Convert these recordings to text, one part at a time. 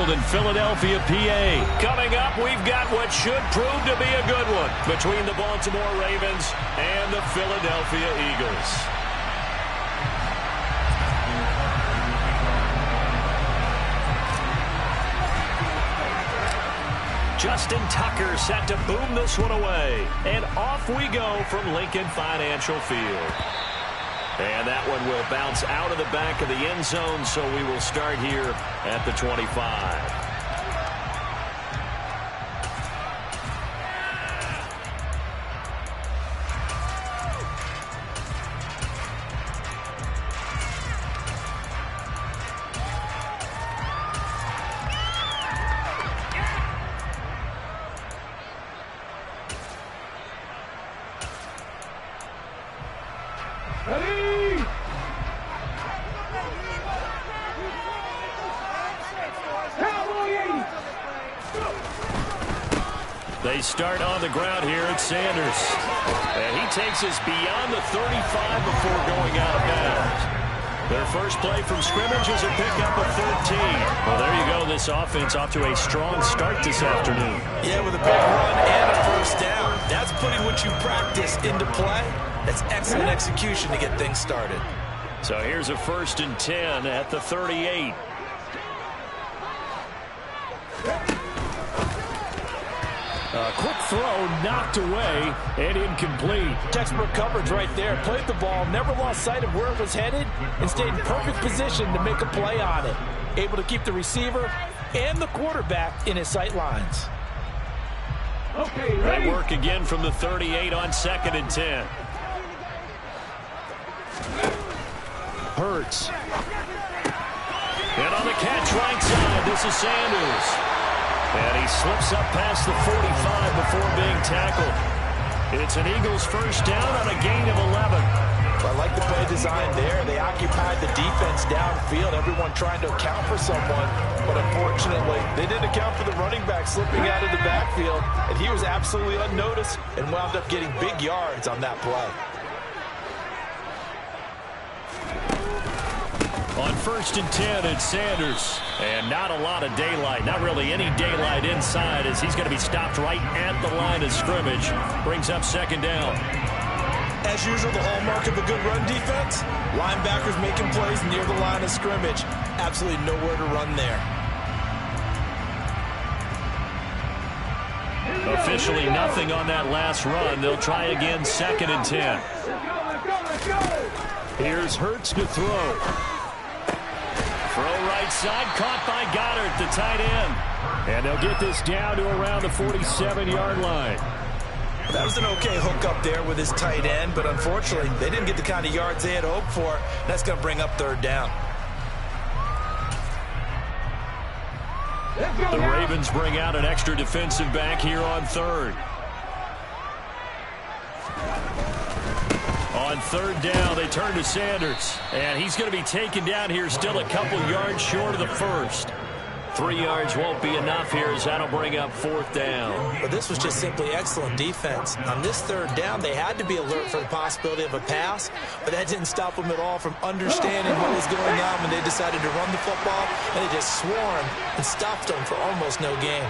Field in Philadelphia, PA. Coming up, we've got what should prove to be a good one between the Baltimore Ravens and the Philadelphia Eagles. Justin Tucker set to boom this one away. And off we go from Lincoln Financial Field. And that one will bounce out of the back of the end zone, so we will start here at the 25. They start on the ground here at Sanders. And he takes us beyond the 35 before going out of bounds. Their first play from scrimmage is a pickup of 13. Well, there you go. This offense off to a strong start this afternoon. Yeah, with a big run and a first down. That's putting what you practice into play. That's excellent execution to get things started. So here's a 1st and 10 at the 38. A quick throw knocked away and incomplete. Textbook coverage right there. Played the ball, never lost sight of where it was headed, and stayed in perfect position to make a play on it. Able to keep the receiver and the quarterback in his sight lines. Okay, ready. Good work again from the 38 on 2nd and 10. Hurts. And on the catch right side, this is Sanders. And he slips up past the 45 before being tackled. It's an Eagles first down on a gain of 11. Well, I like the play design there. They occupied the defense downfield, everyone trying to account for someone. But unfortunately, they didn't account for the running back slipping out of the backfield. And he was absolutely unnoticed and wound up getting big yards on that play. On 1st and 10, it's Sanders. And not a lot of daylight, not really any daylight inside, as he's going to be stopped right at the line of scrimmage. Brings up 2nd down. As usual, the hallmark of a good run defense, linebackers making plays near the line of scrimmage. Absolutely nowhere to run there. Officially nothing on that last run. They'll try again 2nd and 10. Here's Hurts to throw. Throw right side, caught by Goddard, the tight end. And they'll get this down to around the 47-yard line. That was an okay hook up there with his tight end, but unfortunately, they didn't get the kind of yards they had hoped for. That's going to bring up 3rd down. The Ravens bring out an extra defensive back here on 3rd. On 3rd down, they turn to Sanders. And he's going to be taken down here, still a couple yards short of the 1st. 3 yards won't be enough here, as that'll bring up 4th down. But this was just simply excellent defense. On this 3rd down, they had to be alert for the possibility of a pass, but that didn't stop them at all from understanding what was going on when they decided to run the football, and they just swarmed and stopped them for almost no gain.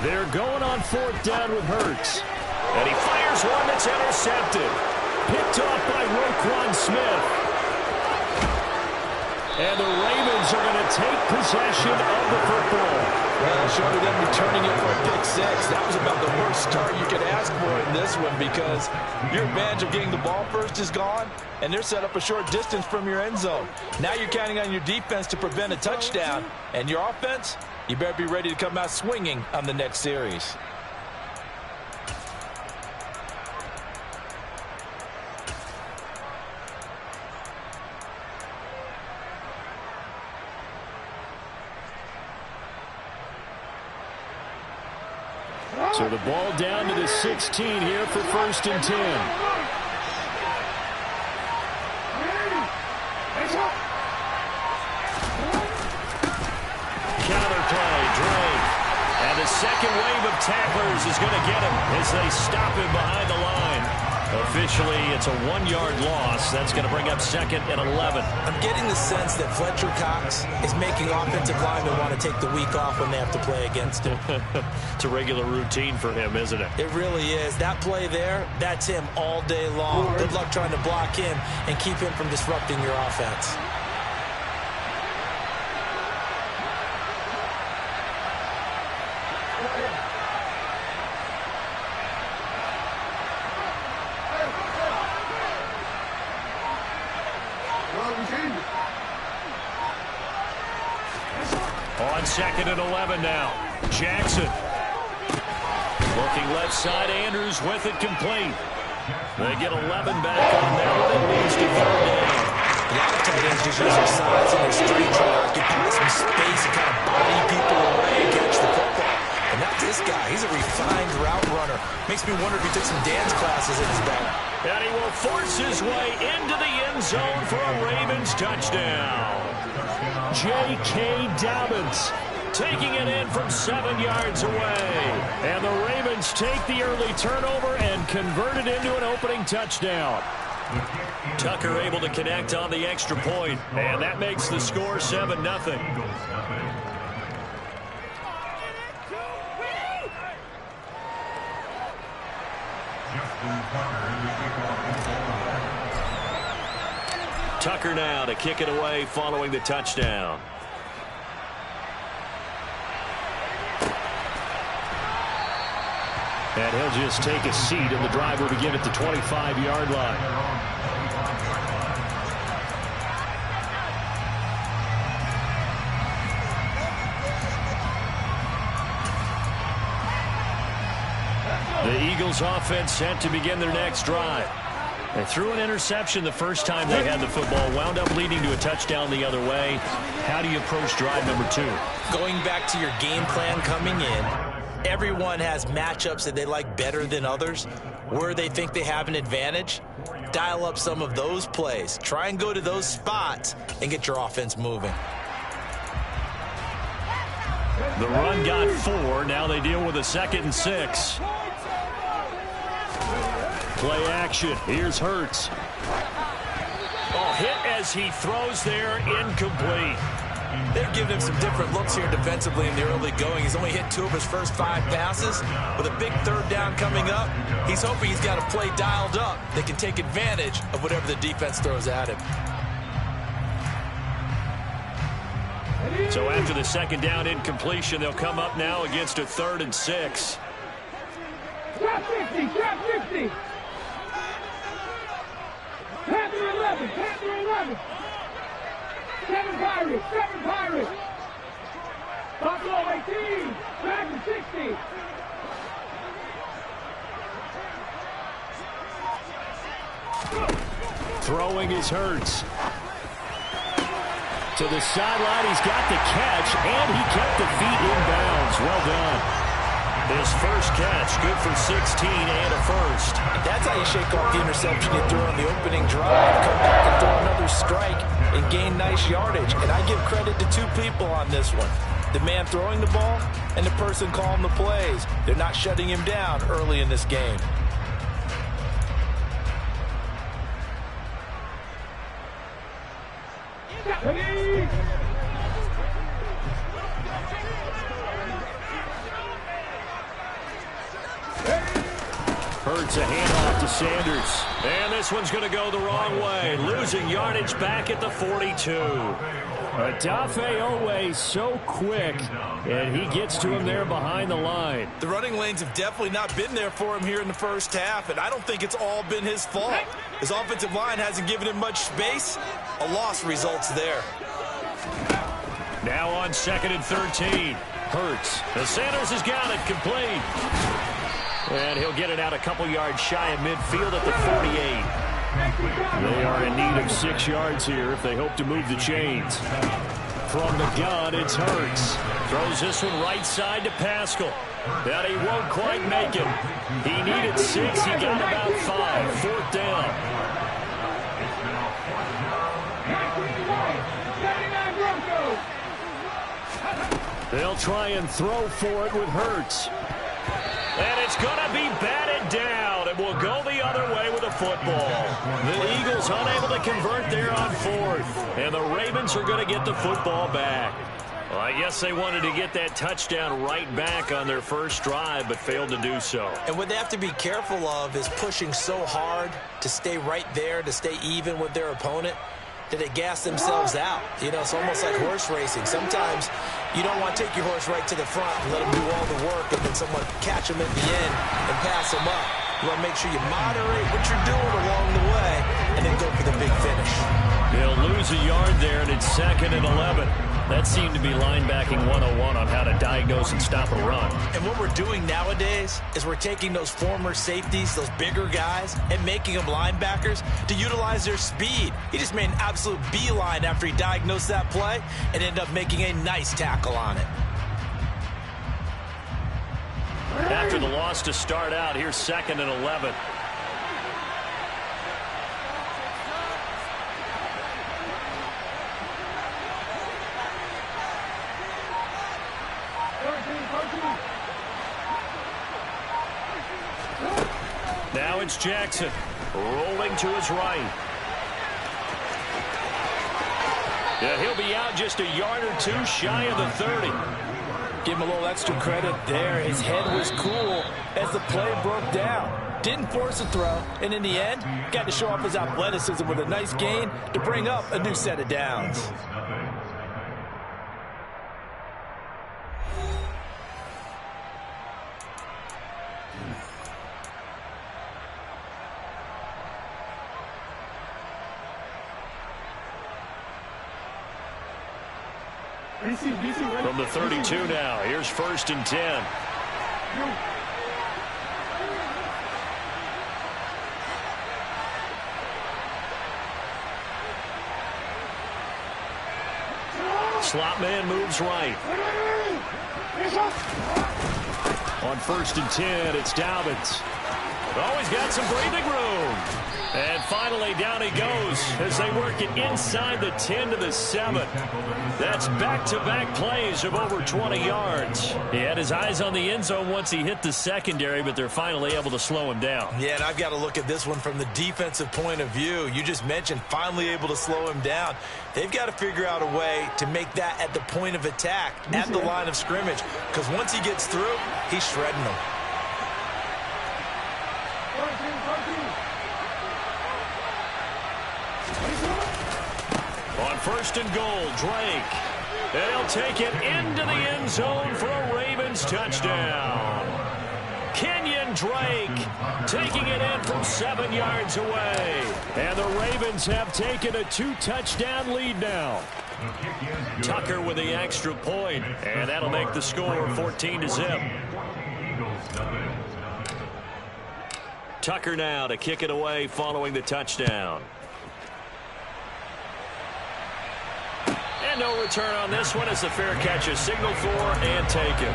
They're going on 4th down with Hurts. And he fires one that's intercepted. Picked off by Roquan Smith. And the Ravens are going to take possession of the football. Well, short of them returning it for a pick 6, that was about the worst start you could ask for in this one, because your advantage of getting the ball first is gone, and they're set up a short distance from your end zone. Now you're counting on your defense to prevent a touchdown, and your offense, you better be ready to come out swinging on the next series. So the ball down to the 16 here for 1st and 10. Counter play, Drake. And the second wave of tacklers is going to get him as they stop him behind the line. Officially, it's a 1-yard loss. That's going to bring up 2nd and 11. I'm getting the sense that Fletcher Cox is making offensive linemen want to take the week off when they have to play against him. It's a regular routine for him, isn't it? It really is. That play there, that's him all day long. Good luck trying to block him and keep him from disrupting your offense. On 2nd and 11 now. Jackson. Looking left side. Andrews with it complete. They get 11 back on that one. It leads to 3rd down. A lot of tight ends just use their size and their strength to occupy some space and kind of body people away and catch the football. And not this guy. He's a refined route runner. Makes me wonder if he took some dance classes in his belt. And he will force his way into the end zone for a Ravens touchdown. J.K. Dobbins taking it in from 7 yards away. And the Ravens take the early turnover and convert it into an opening touchdown. Tucker able to connect on the extra point, and that makes the score 7-0. Tucker now to kick it away following the touchdown. And he'll just take a seat, and the drive will begin at the 25-yard line. The Eagles offense set to begin their next drive. They threw an interception the first time they had the football, wound up leading to a touchdown the other way. How do you approach drive number 2? Going back to your game plan coming in, everyone has matchups that they like better than others. Where they think they have an advantage, dial up some of those plays. Try and go to those spots and get your offense moving. The run got 4. Now they deal with a 2nd and 6. Play action. Here's Hurts. Oh, hit as he throws there, incomplete. They're giving him some different looks here defensively in the early going. He's only hit 2 of his first 5 passes. With a big 3rd down coming up, he's hoping he's got a play dialed up that can take advantage of whatever the defense throws at him. So after the 2nd down incompletion, they'll come up now against a 3rd and 6. Drop 50, drop 50. Panther 11, Panther 11. 7 Pirates, 7 Pirates. Buffalo 18, Dragon 60. Throwing his Hurts. To the sideline, he's got the catch, and he kept the feet in bounds. Well done. His first catch, good for 16 and a first. That's how you shake off the interception you threw on the opening drive. Come back and throw another strike and gain nice yardage. And I give credit to 2 people on this one. The man throwing the ball and the person calling the plays. They're not shutting him down early in this game. Hurts a handoff to Sanders. And this one's going to go the wrong way. Losing yardage back at the 42. Odafe Oweh so quick, and he gets to him there behind the line. The running lanes have definitely not been there for him here in the first half, and I don't think it's all been his fault. His offensive line hasn't given him much space. A loss results there. Now on 2nd and 13. Hurts. The Sanders has got it complete. And he'll get it out a couple yards shy of midfield at the 48. They are in need of 6 yards here if they hope to move the chains. From the gun, it's Hurts. Throws this one right side to Pascal. But he won't quite make it. He needed 6. He got about 5. 4th down. They'll try and throw for it with Hurts. And it's going to be batted down. It will go the other way with football. The Eagles unable to convert there on fourth. And the Ravens are going to get the football back. Well, I guess they wanted to get that touchdown right back on their first drive, but failed to do so. And what they have to be careful of is pushing so hard to stay right there, to stay even with their opponent, that they gas themselves out. You know, it's almost like horse racing. Sometimes you don't want to take your horse right to the front and let them do all the work and then someone catch them at the end and pass them up. You want to make sure you moderate what you're doing along the way and then go for the big finish. They'll lose a yard there, and it's 2nd and 11. That seemed to be linebacking 101 on how to diagnose and stop a run. And what we're doing nowadays is we're taking those former safeties, those bigger guys, and making them linebackers to utilize their speed. He just made an absolute beeline after he diagnosed that play and ended up making a nice tackle on it. After the loss to start out, here's 2nd and 11. Now it's Jackson rolling to his right. Yeah, he'll be out just a yard or two shy of the 30. Give him a little extra credit there. His head was cool as the play broke down. Didn't force a throw, and in the end, got to show off his athleticism with a nice gain to bring up a new set of downs. From the 32 now, here's 1st and 10. Slot man moves right. On 1st and 10, it's Dobbins. Oh, he's got some breathing room. And finally, down he goes as they work it inside the 10 to the 7. That's back-to-back plays of over 20 yards. He had his eyes on the end zone once he hit the secondary, but they're finally able to slow him down. Yeah, and I've got to look at this one from the defensive point of view. You just mentioned finally able to slow him down. They've got to figure out a way to make that at the point of attack, at the line of scrimmage, because once he gets through, he's shredding them. On 1st and goal, Drake. And he'll take it into the end zone for a Ravens touchdown. Kenyon Drake taking it in from 7 yards away. And the Ravens have taken a 2-touchdown lead now. Tucker with the extra point, and that'll make the score 14-0. Tucker now to kick it away following the touchdown. And no return on this one as the fair catch is signaled for and taken.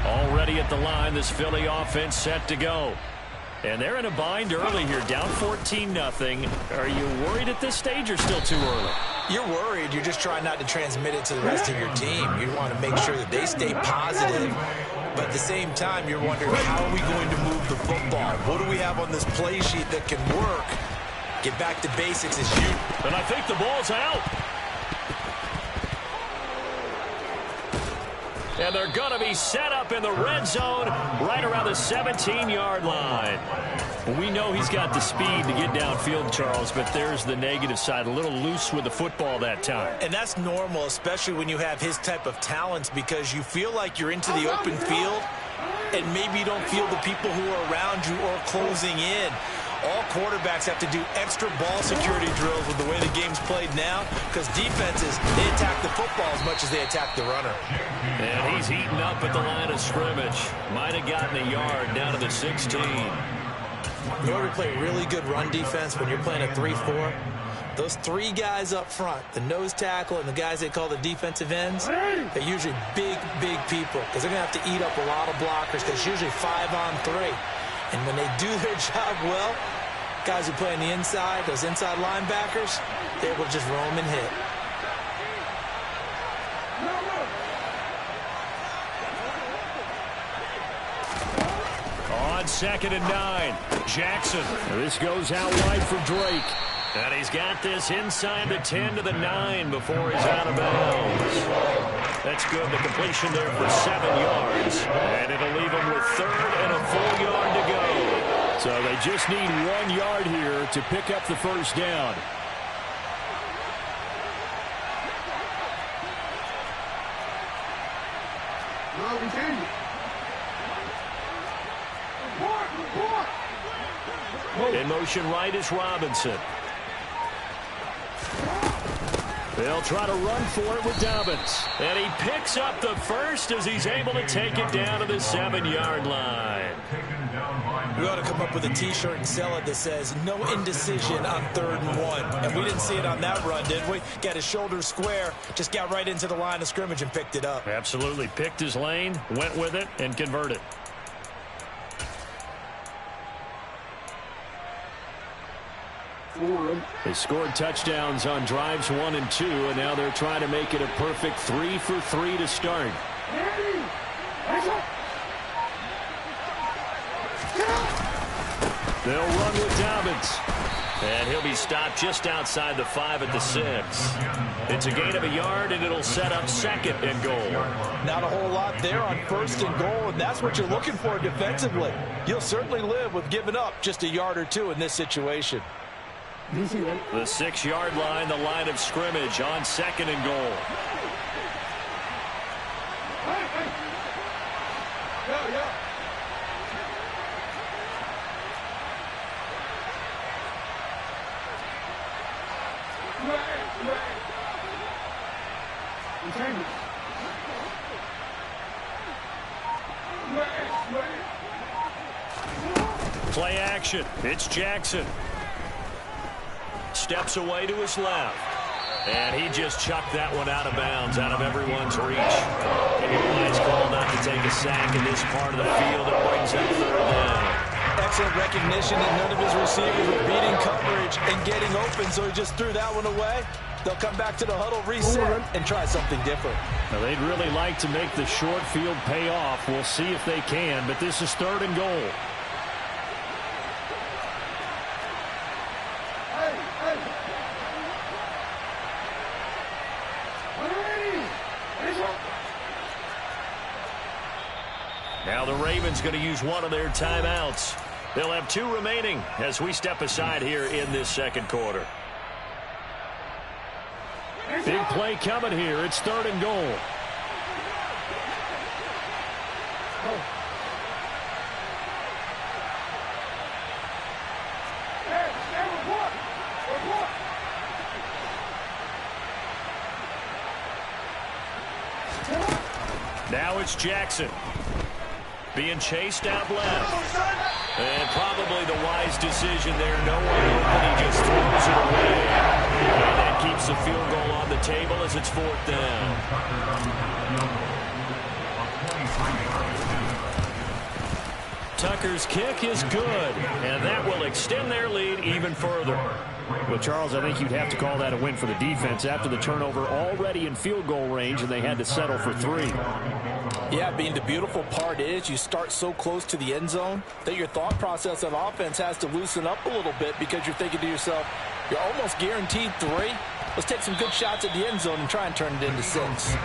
Already at the line, this Philly offense set to go. And they're in a bind early here, down 14-0. Are you worried at this stage or still too early? You're worried. You're just trying not to transmit it to the rest of your team. You want to make sure that they stay positive. But at the same time, you're wondering, how are we going to move the football? What do we have on this play sheet that can work? Get back to basics as you. And I think the ball's out. And they're going to be set up in the red zone right around the 17-yard line. We know he's got the speed to get downfield, Charles, but there's the negative side. A little loose with the football that time. And that's normal, especially when you have his type of talents, because you feel like you're into the open field and maybe you don't feel the people who are around you or closing in. All quarterbacks have to do extra ball security drills with the way the game's played now, because defenses, they attack the football as much as they attack the runner. And he's heating up at the line of scrimmage. Might have gotten a yard down to the 16. In order to play really good run defense when you're playing a 3-4, those three guys up front, the nose tackle and the guys they call the defensive ends, they're usually big, big people, because they're going to have to eat up a lot of blockers, because it's usually 5-on-3. And when they do their job well, Guys who play on the inside, those inside linebackers, they're able to just roam and hit. On 2nd and 9, Jackson. This goes out wide for Drake. And he's got this inside the 10 to the 9 before he's out of bounds. That's good. The completion there for 7 yards. And it'll leave him with 3rd and a full yard to go. So they just need 1 yard here to pick up the first down. In motion right is Robinson. They'll try to run for it with Dobbins. And he picks up the first as he's able to take it down to the 7-yard line. We ought to come up with a T-shirt and sell it that says, no indecision on 3rd and 1. And we didn't see it on that run, did we? Got his shoulders square, just got right into the line of scrimmage and picked it up. Absolutely. Picked his lane, went with it, and converted. They scored touchdowns on drives 1 and 2, and now they're trying to make it a perfect 3 for 3 to start. They'll run with Dobbins. And he'll be stopped just outside the 5 at the 6. It's a gain of a yard, and it'll set up 2nd and goal. Not a whole lot there on 1st and goal, and that's what you're looking for defensively. You'll certainly live with giving up just a yard or two in this situation. The 6-yard line, the line of scrimmage on 2nd and goal. Play action. It's Jackson. Steps away to his left. And he just chucked that one out of bounds, out of everyone's reach. And a wise call not to take a sack in this part of the field. It brings up 3rd down. Excellent recognition that none of his receivers were beating coverage and getting open, so he just threw that one away. They'll come back to the huddle, reset, and try something different. Now, they'd really like to make the short field pay off. We'll see if they can, but this is 3rd and goal. Now the Ravens going to use one of their timeouts. They'll have 2 remaining as we step aside here in this 2nd quarter. Big play coming here. It's 3rd and goal. Now it's Jackson. Being chased out left. And probably the wise decision there. No one open. He just throws it away. And that keeps the field goal on the table as it's 4th down. Tucker's kick is good. And that will extend their lead even further. Well, Charles, I think you'd have to call that a win for the defense after the turnover already in field goal range, and they had to settle for 3. Yeah, being the beautiful part is you start so close to the end zone that your thought process of offense has to loosen up a little bit because you're thinking to yourself, you're almost guaranteed 3. Let's take some good shots at the end zone and try and turn it into 6.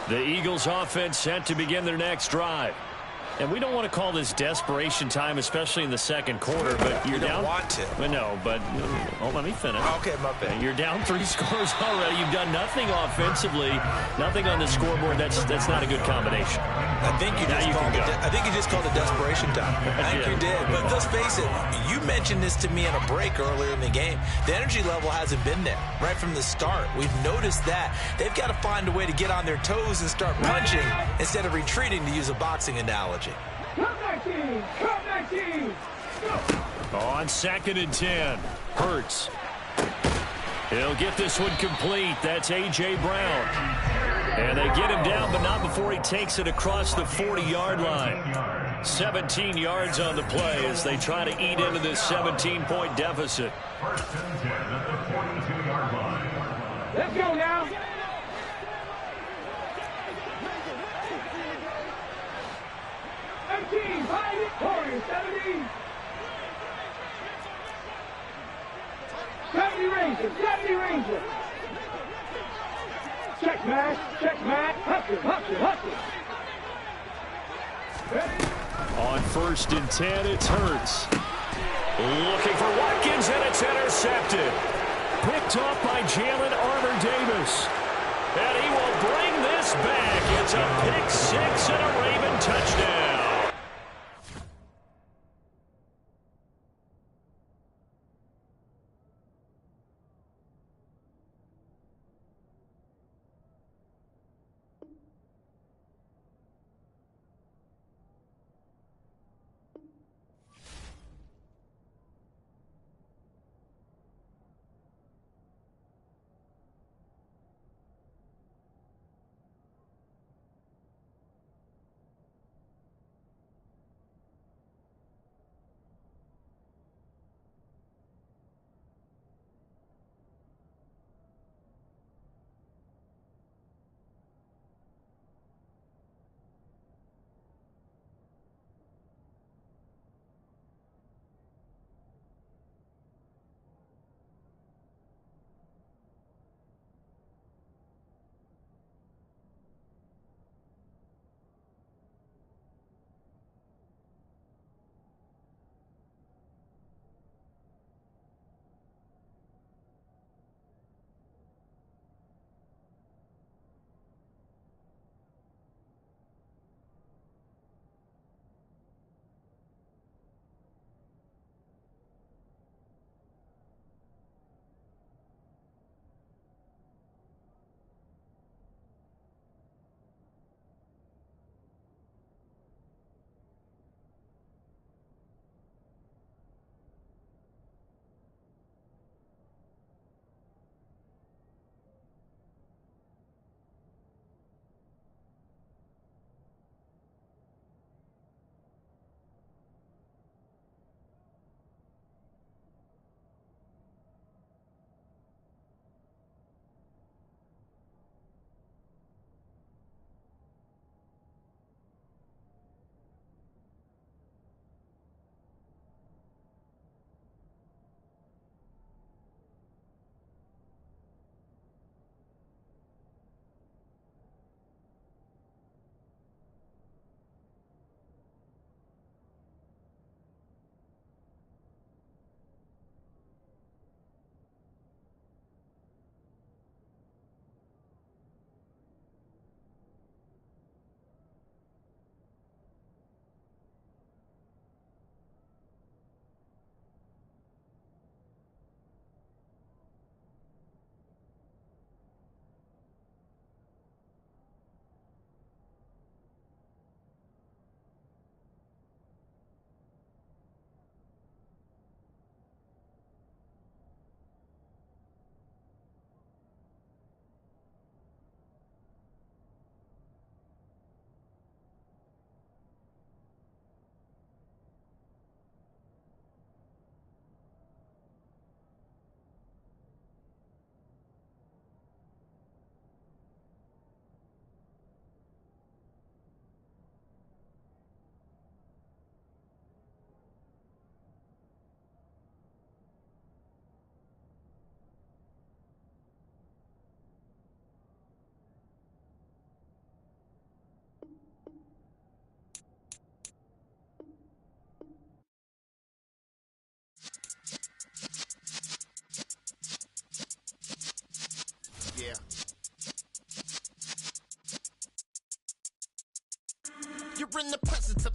The Eagles offense set to begin their next drive. And we don't want to call this desperation time, especially in the second quarter, but you're down. You don't want to. But no, but let me finish. Okay, my bad. You're down 3 scores already. You've done nothing offensively, nothing on the scoreboard. That's not a good combination. I think you just called it desperation time. I think you did. But let's face it, you mentioned this to me in a break earlier in the game. The energy level hasn't been there right from the start. We've noticed that. They've got to find a way to get on their toes and start punching instead of retreating, to use a boxing analogy. Come back team! Come back team! On 2nd and 10, Hurts. He'll get this one complete. That's A.J. Brown. And they get him down, but not before he takes it across the 40-yard line. 17 yards on the play as they try to eat into this 17-point deficit. Let's go now! 18, 70. 70 Rangers. Check Matt. Hustle. On 1st and 10, it's Hurts. Looking for Watkins, and it's intercepted. Picked up by Jalen Armour-Davis. And he will bring this back. It's a pick 6 and a Raven touchdown.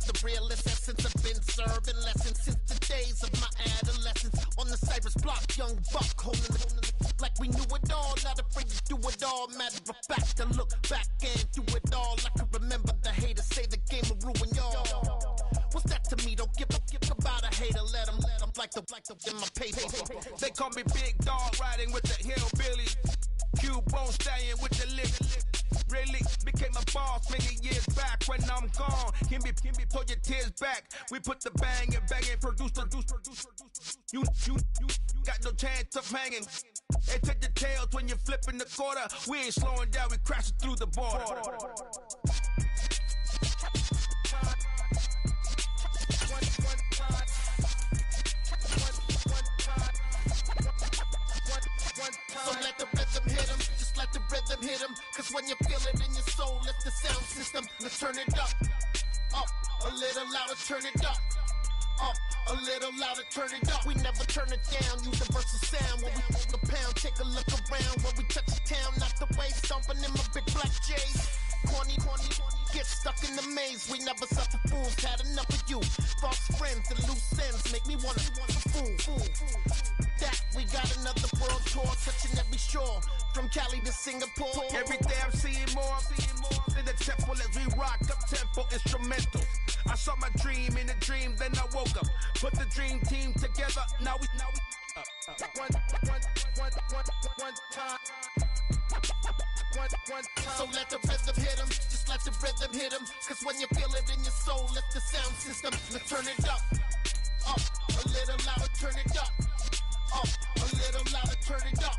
but the realest essence have been serving lessons since the days of my adolescence. On the Cypress block, young buck holding the like we knew it all, not afraid to do it all. Matter of fact, I look back and do it all. I can remember the haters say the game will ruin y'all. What's that to me? Don't give about a hater. Let them like the in my paper. They call me Big Dog, riding with the hillbilly. Cubone staying with the lift. Really became a boss many years back. When I'm gone, can be pull your tears back. We put the bang and produce. You got no chance of hanging. They take the tails when you're flipping the quarter. We ain't slowing down, we crashing through the border. So let the rhythm hit him, just let the rhythm hit him. Cause when you feel it in your soul, lift the sound system. Let's turn it up, a little louder, turn it up, a little louder, turn it up. We never turn it down, universal sound. When we hold the pound, take a look around. When we touch the town, not the way, stomping in my big black J's. Corny, get stuck in the maze. We never suffer fools, had enough of you. False friends and loose ends make me wanna fool. That we got another world tour, touching every shore, from Cali to Singapore. Every day I'm seeing more in the temple as we rock up tempo instrumentals. I saw my dream in a dream, then I woke up. Put the dream team together. Now we one time. So let the rhythm hit him, just let the rhythm hit him. Cause when you feel it in your soul, lift the sound system. Let's turn it up, a little louder, turn it up, a little louder, turn it up.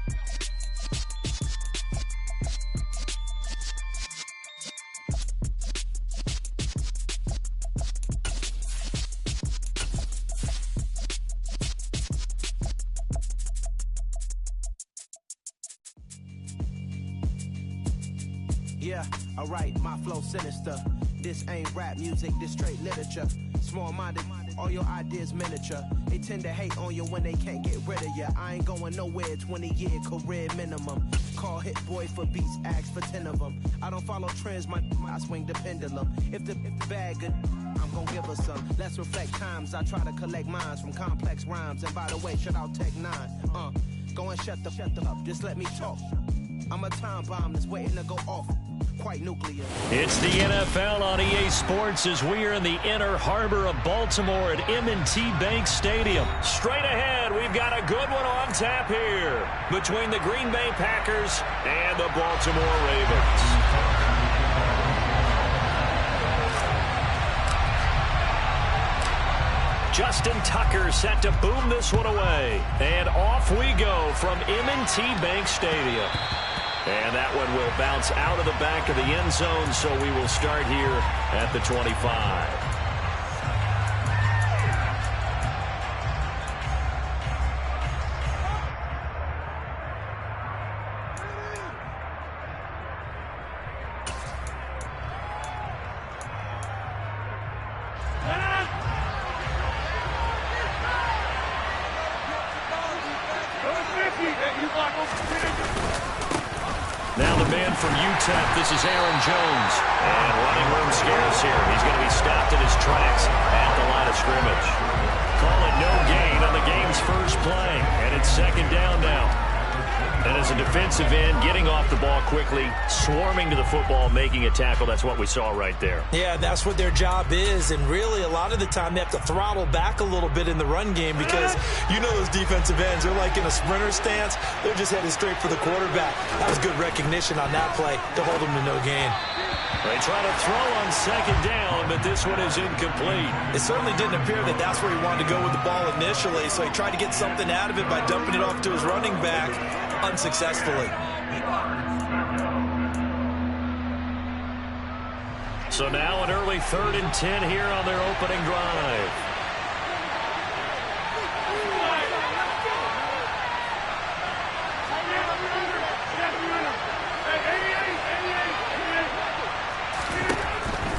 Yeah, alright, my flow sinister. This ain't rap music, this straight literature. Small-minded, all your ideas miniature. They tend to hate on you when they can't get rid of you. I ain't going nowhere, 20-year career minimum. Call Hit Boy for beats, ask for 10 of them. I don't follow trends, I swing the pendulum. If the bag good, I'm gon' give her some. Let's reflect times, I try to collect minds from complex rhymes. And by the way, shout out Tech 9. Go and shut the up, just let me talk. I'm a time bomb that's waiting to go off. Quite nuclear. It's the NFL on EA Sports as we are in the inner harbor of Baltimore at M&T Bank Stadium. Straight ahead, we've got a good one on tap here between the Green Bay Packers and the Baltimore Ravens. Justin Tucker set to boom this one away. And off we go from M&T Bank Stadium. And that one will bounce out of the back of the end zone, so we will start here at the 25. Now the man from UTEP, this is Aaron Jones. And running room scarce here. He's going to be stopped in his tracks at the line of scrimmage. Call it no gain on the game's first play. And it's second down now. And as a defensive end, getting off the ball quickly, swarming to the football, making a tackle, that's what we saw right there. Yeah, that's what their job is. And really, a lot of the time, they have to throttle back a little bit in the run game because you know those defensive ends, they're like in a sprinter stance. They're just headed straight for the quarterback. That was good recognition on that play to hold them to no gain. They try to throw on second down, but this one is incomplete. It certainly didn't appear that that's where he wanted to go with the ball initially, so he tried to get something out of it by dumping it off to his running back unsuccessfully. So now an early 3rd and 10 here on their opening drive.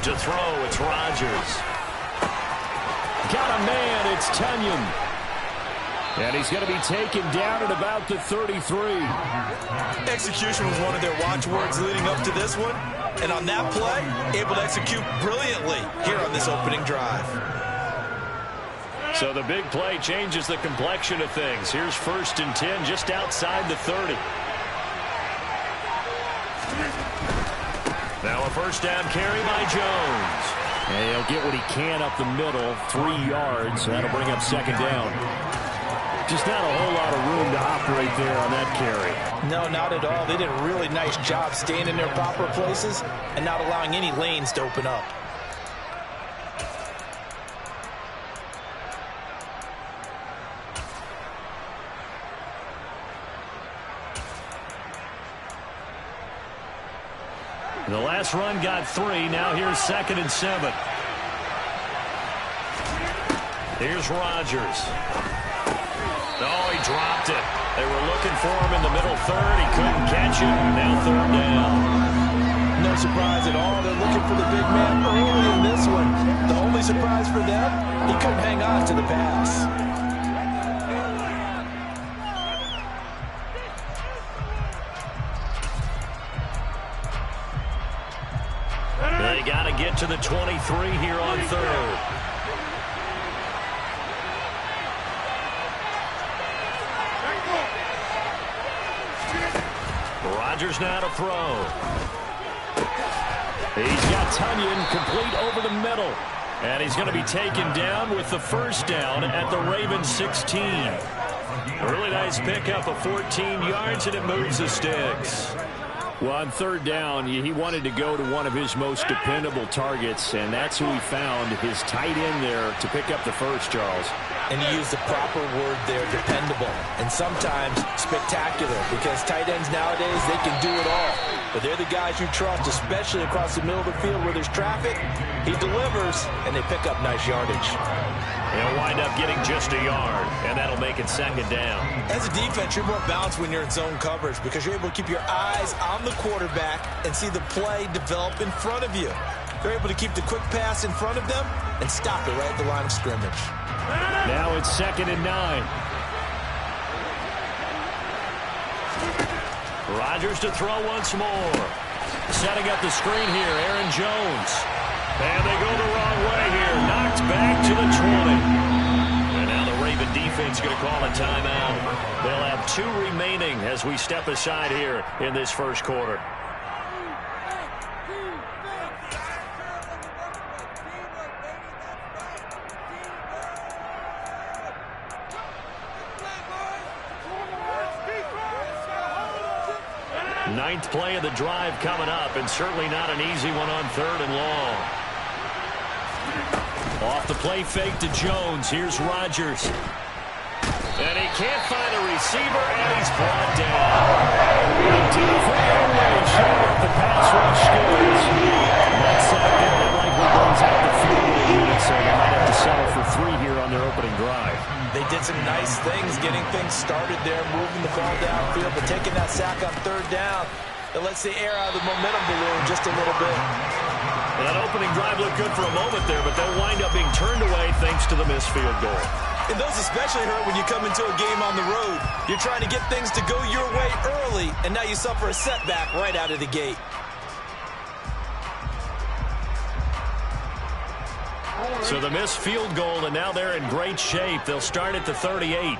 To throw, it's Rodgers. Got a man, it's Tunyon. And he's going to be taken down at about the 33. Execution was one of their watchwords leading up to this one. And on that play, able to execute brilliantly here on this opening drive. So the big play changes the complexion of things. Here's 1st and 10 just outside the 30. Now a first down carry by Jones. And he'll get what he can up the middle, 3 yards. That'll bring up 2nd down. Just not a whole lot of room to operate there on that carry. No, not at all. They did a really nice job staying in their proper places and not allowing any lanes to open up. The last run got 3. Now here's 2nd and 7. Here's Rodgers. Oh, he dropped it. They were looking for him in the middle third. He couldn't catch it. Now 3rd down. No surprise at all. They're looking for the big man early in this one. The only surprise for them, he couldn't hang on to the pass. They got to get to the 23 here on 3rd. Rodgers now to throw. He's got Tunyon complete over the middle. And he's going to be taken down with the 1st down at the Ravens 16. A really nice pickup of 14 yards, and it moves the sticks. Well, on 3rd down, he wanted to go to one of his most dependable targets, and that's who he found, his tight end there, to pick up the first, Charles. And he used the proper word there, dependable, and sometimes spectacular, because tight ends nowadays, they can do it all. But they're the guys you trust, especially across the middle of the field where there's traffic. He delivers, and they pick up nice yardage. He'll wind up getting just a yard, and that'll make it 2nd down. As a defense, you're more balanced when you're in zone coverage because you're able to keep your eyes on the quarterback and see the play develop in front of you. They're able to keep the quick pass in front of them and stop it right at the line of scrimmage. Now it's 2nd and 9. Rodgers to throw once more. Setting up the screen here, Aaron Jones. And they go the wrong way here. Knocked back to the 20. And now the Raven defense is going to call a timeout. They'll have 2 remaining as we step aside here in this 1st quarter. Ninth play of the drive coming up, and certainly not an easy one on 3rd and long. Off the play fake to Jones. Here's Rodgers. And he can't find a receiver, and he's brought down. Showing up the pass rush skills. That's something that likely brings out the field goal unit, so they might have to settle for 3 here on their opening drive. They did some nice things getting things started there, moving the ball downfield, but taking that sack on 3rd down, it lets the air out of the momentum balloon just a little bit. Well, that opening drive looked good for a moment there, but they'll wind up being turned away thanks to the missed field goal. And those especially hurt when you come into a game on the road. You're trying to get things to go your way early, and now you suffer a setback right out of the gate. So the missed field goal, and now they're in great shape. They'll start at the 38.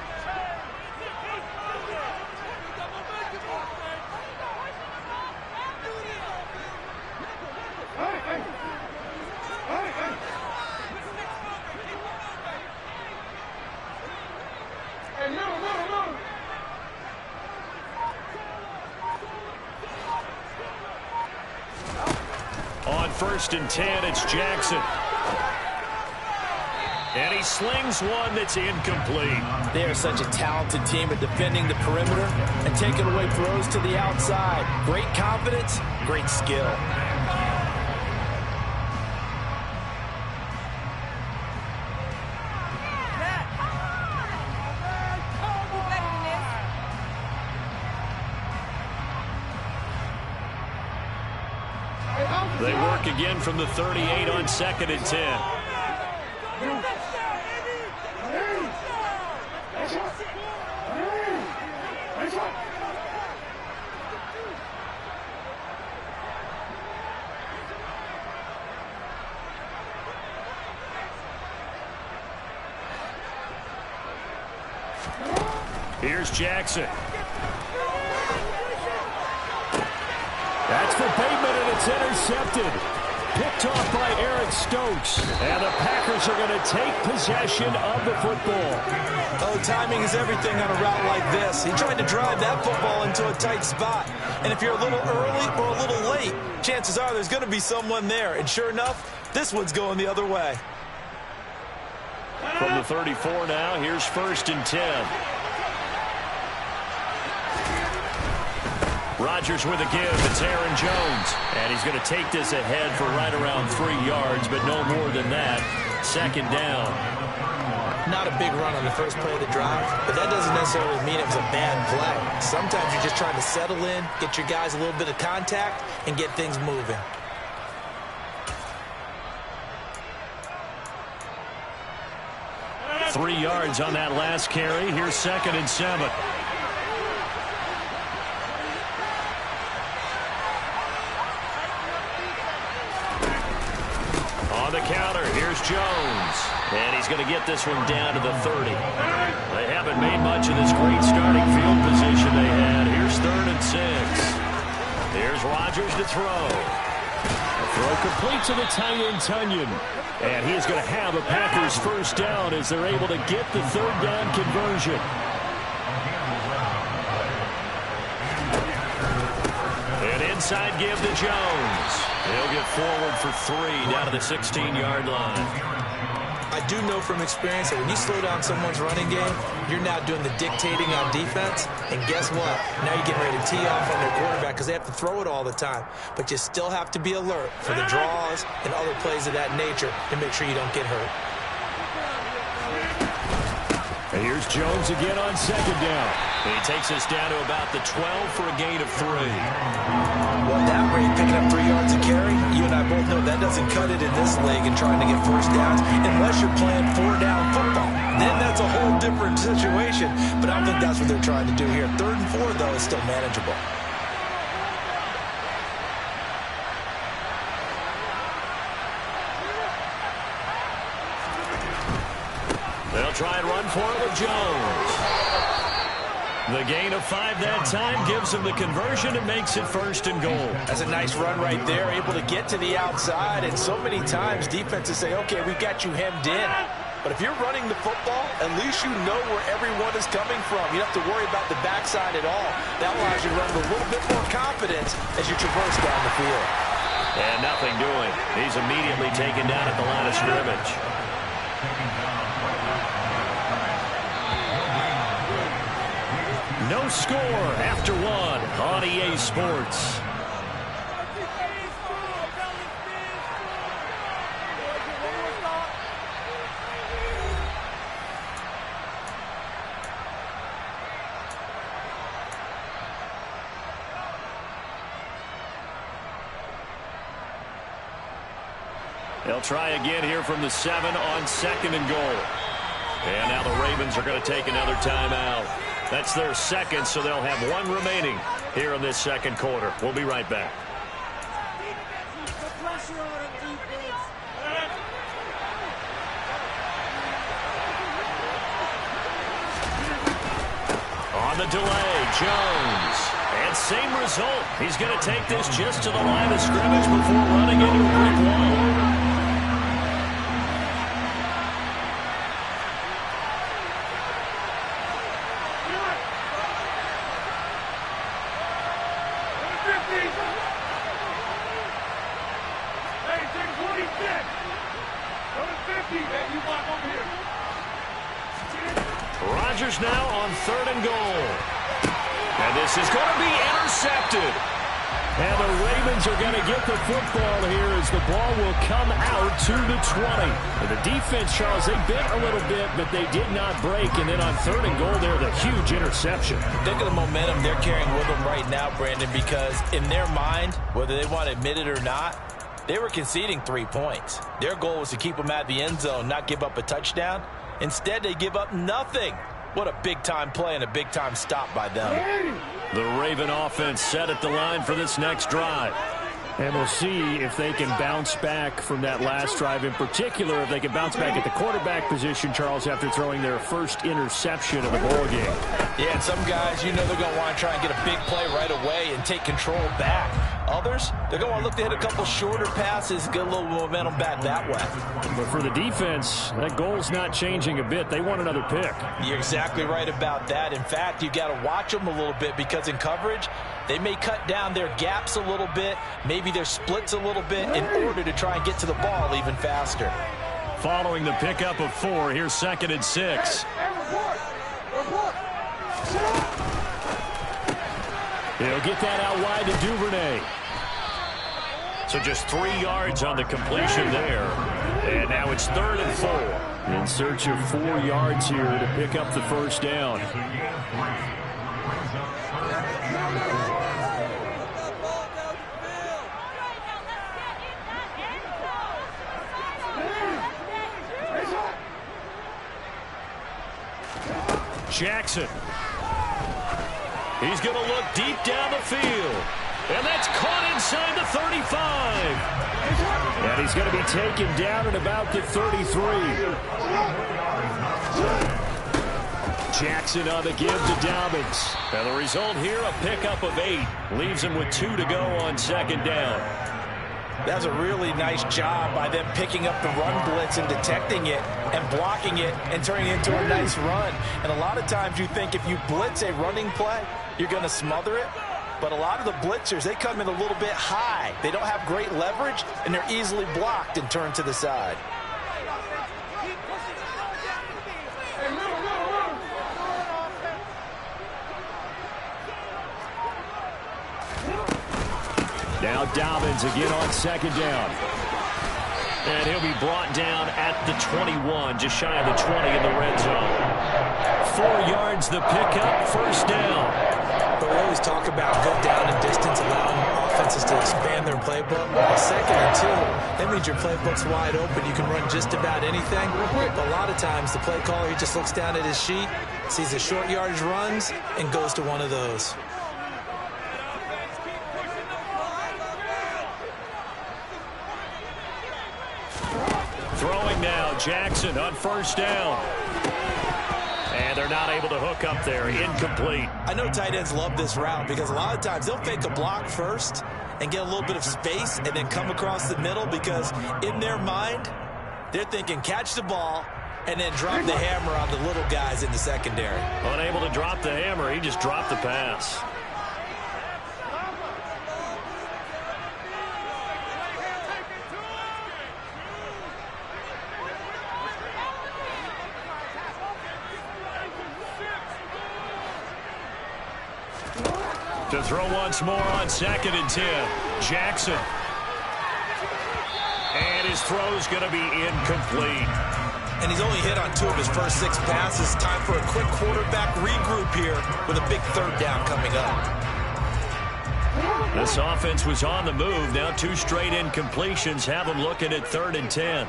On 1st and 10, it's Jackson. And he slings one that's incomplete. They are such a talented team at defending the perimeter and taking away throws to the outside. Great confidence, great skill. They work again from the 38 on 2nd and 10. Here's Jackson. That's for Bateman, and it's intercepted. Picked off by Eric Stokes. And the Packers are going to take possession of the football. Oh, timing is everything on a route like this. He tried to drive that football into a tight spot. And if you're a little early or a little late, chances are there's going to be someone there. And sure enough, this one's going the other way. From the 34 now, here's 1st and 10. Rodgers with a give. It's Aaron Jones. And he's going to take this ahead for right around 3 yards, but no more than that. 2nd down. Not a big run on the first play of the drive, but that doesn't necessarily mean it was a bad play. Sometimes you're just trying to settle in, get your guys a little bit of contact, and get things moving. Three yards on that last carry. Here's 2nd and 7. On the counter, here's Jones. And he's going to get this one down to the 30. They haven't made much of this great starting field position they had. Here's 3rd and 6. Here's Rodgers to throw. The throw complete to the tight end, Tunyon. And he's going to have a Packers 1st down as they're able to get the 3rd down conversion. An inside give to Jones. He'll get forward for 3 down to the 16-yard line. I do know from experience that when you slow down someone's running game, you're now doing the dictating on defense. And guess what? Now you're getting ready to tee off on their quarterback because they have to throw it all the time. But you still have to be alert for the draws and other plays of that nature to make sure you don't get hurt. And here's Jones again on 2nd down. And he takes us down to about the 12 for a gain of 3. Well, at that rate, picking up 3 yards a carry, you and I both know that doesn't cut it in this league and trying to get 1st downs unless you're playing 4-down football. Then that's a whole different situation. But I don't think that's what they're trying to do here. 3rd and 4, though, is still manageable. They'll try and run for it with Jones. The gain of 5 that time gives him the conversion and makes it 1st and goal. That's a nice run right there, able to get to the outside. And so many times defenses say, okay, we've got you hemmed in. But if you're running the football, at least you know where everyone is coming from. You don't have to worry about the backside at all. That allows you to run with a little bit more confidence as you traverse down the field. And nothing doing. He's immediately taken down at the line of scrimmage. No score after 1 on EA Sports. They'll try again here from the 7 on 2nd and goal. And now the Ravens are going to take another timeout. That's their 2nd, so they'll have 1 remaining here in this 2nd quarter. We'll be right back. On the delay, Jones. And same result. He's going to take this just to the line of scrimmage before running into a brick wall. Rodgers now on 3rd and goal. And this is going to be intercepted. And the Ravens are going to get the football here as the ball will come out to the 20. And the defense, Charles, they bit a little bit, but they did not break. And then on 3rd and goal there, the huge interception. Look at the momentum they're carrying with them right now, Brandon, because in their mind, whether they want to admit it or not, they were conceding 3 points. Their goal was to keep them at the end zone, not give up a touchdown. Instead, they give up nothing. What a big-time play and a big-time stop by them. The Raven offense set at the line for this next drive. And we'll see if they can bounce back from that last drive, in particular, if they can bounce back at the quarterback position, Charles, after throwing their first interception of the ball game. Yeah, and some guys, you know they're going to want to try and get a big play right away and take control back. Others, they're going to look to hit a couple shorter passes, get a little momentum back that way. But for the defense, that goal's not changing a bit. They want another pick. You're exactly right about that. In fact, you got to watch them a little bit because in coverage, they may cut down their gaps a little bit, maybe their splits a little bit in order to try and get to the ball even faster. Following the pickup of 4, here's 2nd and 6. He'll get that out wide to Duvernay. So just 3 yards on the completion there. And now it's 3rd and 4. In search of 4 yards here to pick up the first down. Jackson. He's going to look deep down the field. And that's caught inside the 35. And he's going to be taken down at about the 33. Jackson on the give to Dobbins. And the result here, a pickup of 8. Leaves him with 2 to go on 2nd down. That's a really nice job by them picking up the run blitz and detecting it and blocking it and turning it into a nice run. And a lot of times you think if you blitz a running play, you're going to smother it. But a lot of the blitzers, they come in a little bit high. They don't have great leverage, and they're easily blocked and turned to the side. Now Dobbins again on 2nd down. And he'll be brought down at the 21, just shy of the 20 in the red zone. 4 yards the pickup, first down. But we always talk about good down and distance, allowing offenses to expand their playbook. Well, 2nd and 2, that means your playbook's wide open. You can run just about anything. But a lot of times the play caller, he just looks down at his sheet, sees the short yardage runs, and goes to one of those. Throwing now, Jackson on first down. And they're not able to hook up there. Incomplete. I know tight ends love this route because a lot of times they'll fake a block first and get a little bit of space and then come across the middle because in their mind, they're thinking catch the ball and then drop the hammer on the little guys in the secondary. Unable to drop the hammer, he just dropped the pass. To throw once more on 2nd and 10. Jackson. And his throw's going to be incomplete. And he's only hit on 2 of his first 6 passes. Time for a quick quarterback regroup here with a big 3rd down coming up. This offense was on the move. Now 2 straight incompletions have them looking at 3rd and 10.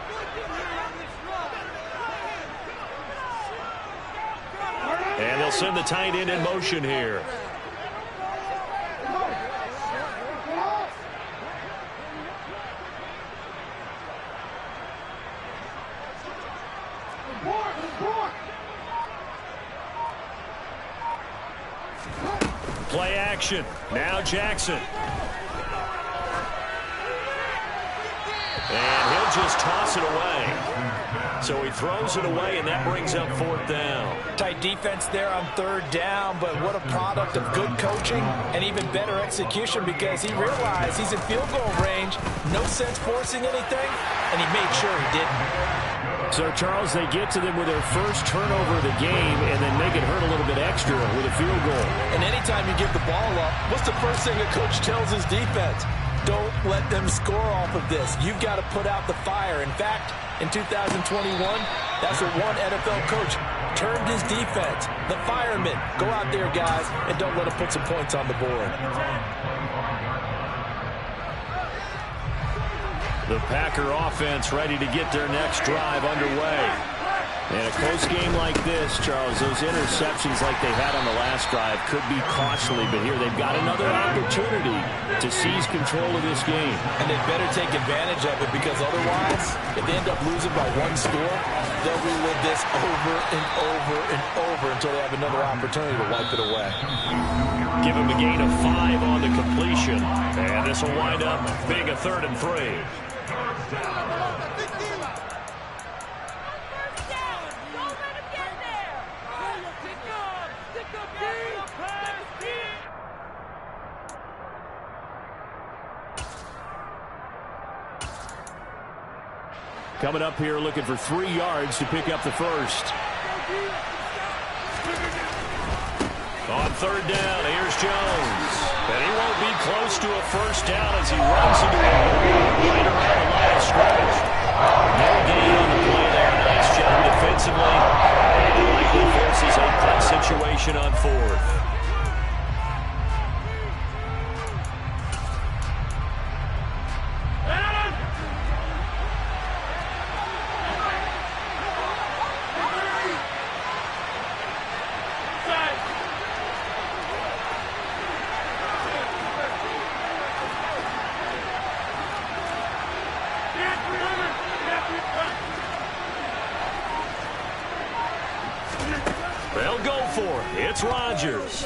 And they'll send the tight end in motion here. Play action. Now Jackson. And he'll just toss it away. So he throws it away, and that brings up 4th down. Tight defense there on 3rd down, but what a product of good coaching and even better execution because he realized he's in field goal range. No sense forcing anything, and he made sure he didn't. So, Charles, they get to them with their first turnover of the game and then make it hurt a little bit extra with a field goal. And anytime you give the ball up, what's the first thing a coach tells his defense? Don't let them score off of this. You've got to put out the fire. In fact, in 2021, that's what one NFL coach termed his defense. The firemen. Go out there, guys, and don't let them put some points on the board. The Packer offense ready to get their next drive underway. And a close game like this, Charles, those interceptions like they had on the last drive could be costly, but here they've got another opportunity to seize control of this game. And they better take advantage of it, because otherwise, if they end up losing by one score, they'll relive this over and over and over until they have another opportunity to wipe it away. Give him a gain of 5 on the completion, and this will wind up being a 3rd and 3. Coming up here looking for 3 yards to pick up the first. On 3rd down, here's Jones. And he won't be close to a first down as he runs into it right around the line of scrimmage. No gain on the play there. Nice job defensively. And it likely forces a punt situation on 4th. They'll go for it. It's Rodgers.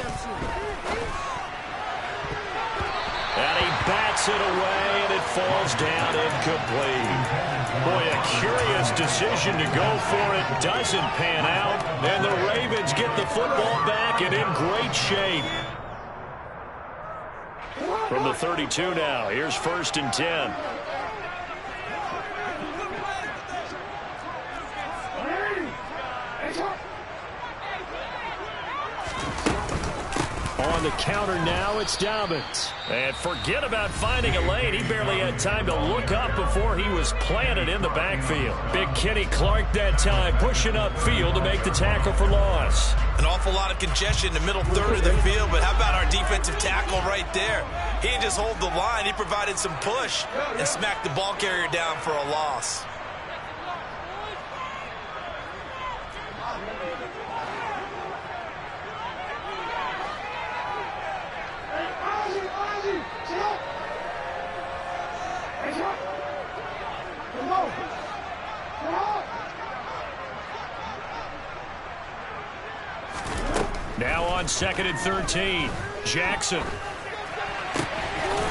And he bats it away, and it falls down incomplete. Boy, a curious decision to go for it. Doesn't pan out, and the Ravens get the football back and in great shape. From the 32 now, here's 1st and 10. On the counter now, it's Dobbins. And forget about finding a lane. He barely had time to look up before he was planted in the backfield. Big Kenny Clark that time pushing upfield to make the tackle for loss. An awful lot of congestion in the middle 3rd of the field, but how about our defensive tackle right there? He didn't just hold the line. He provided some push and smacked the ball carrier down for a loss. Now on 2nd and 13, Jackson.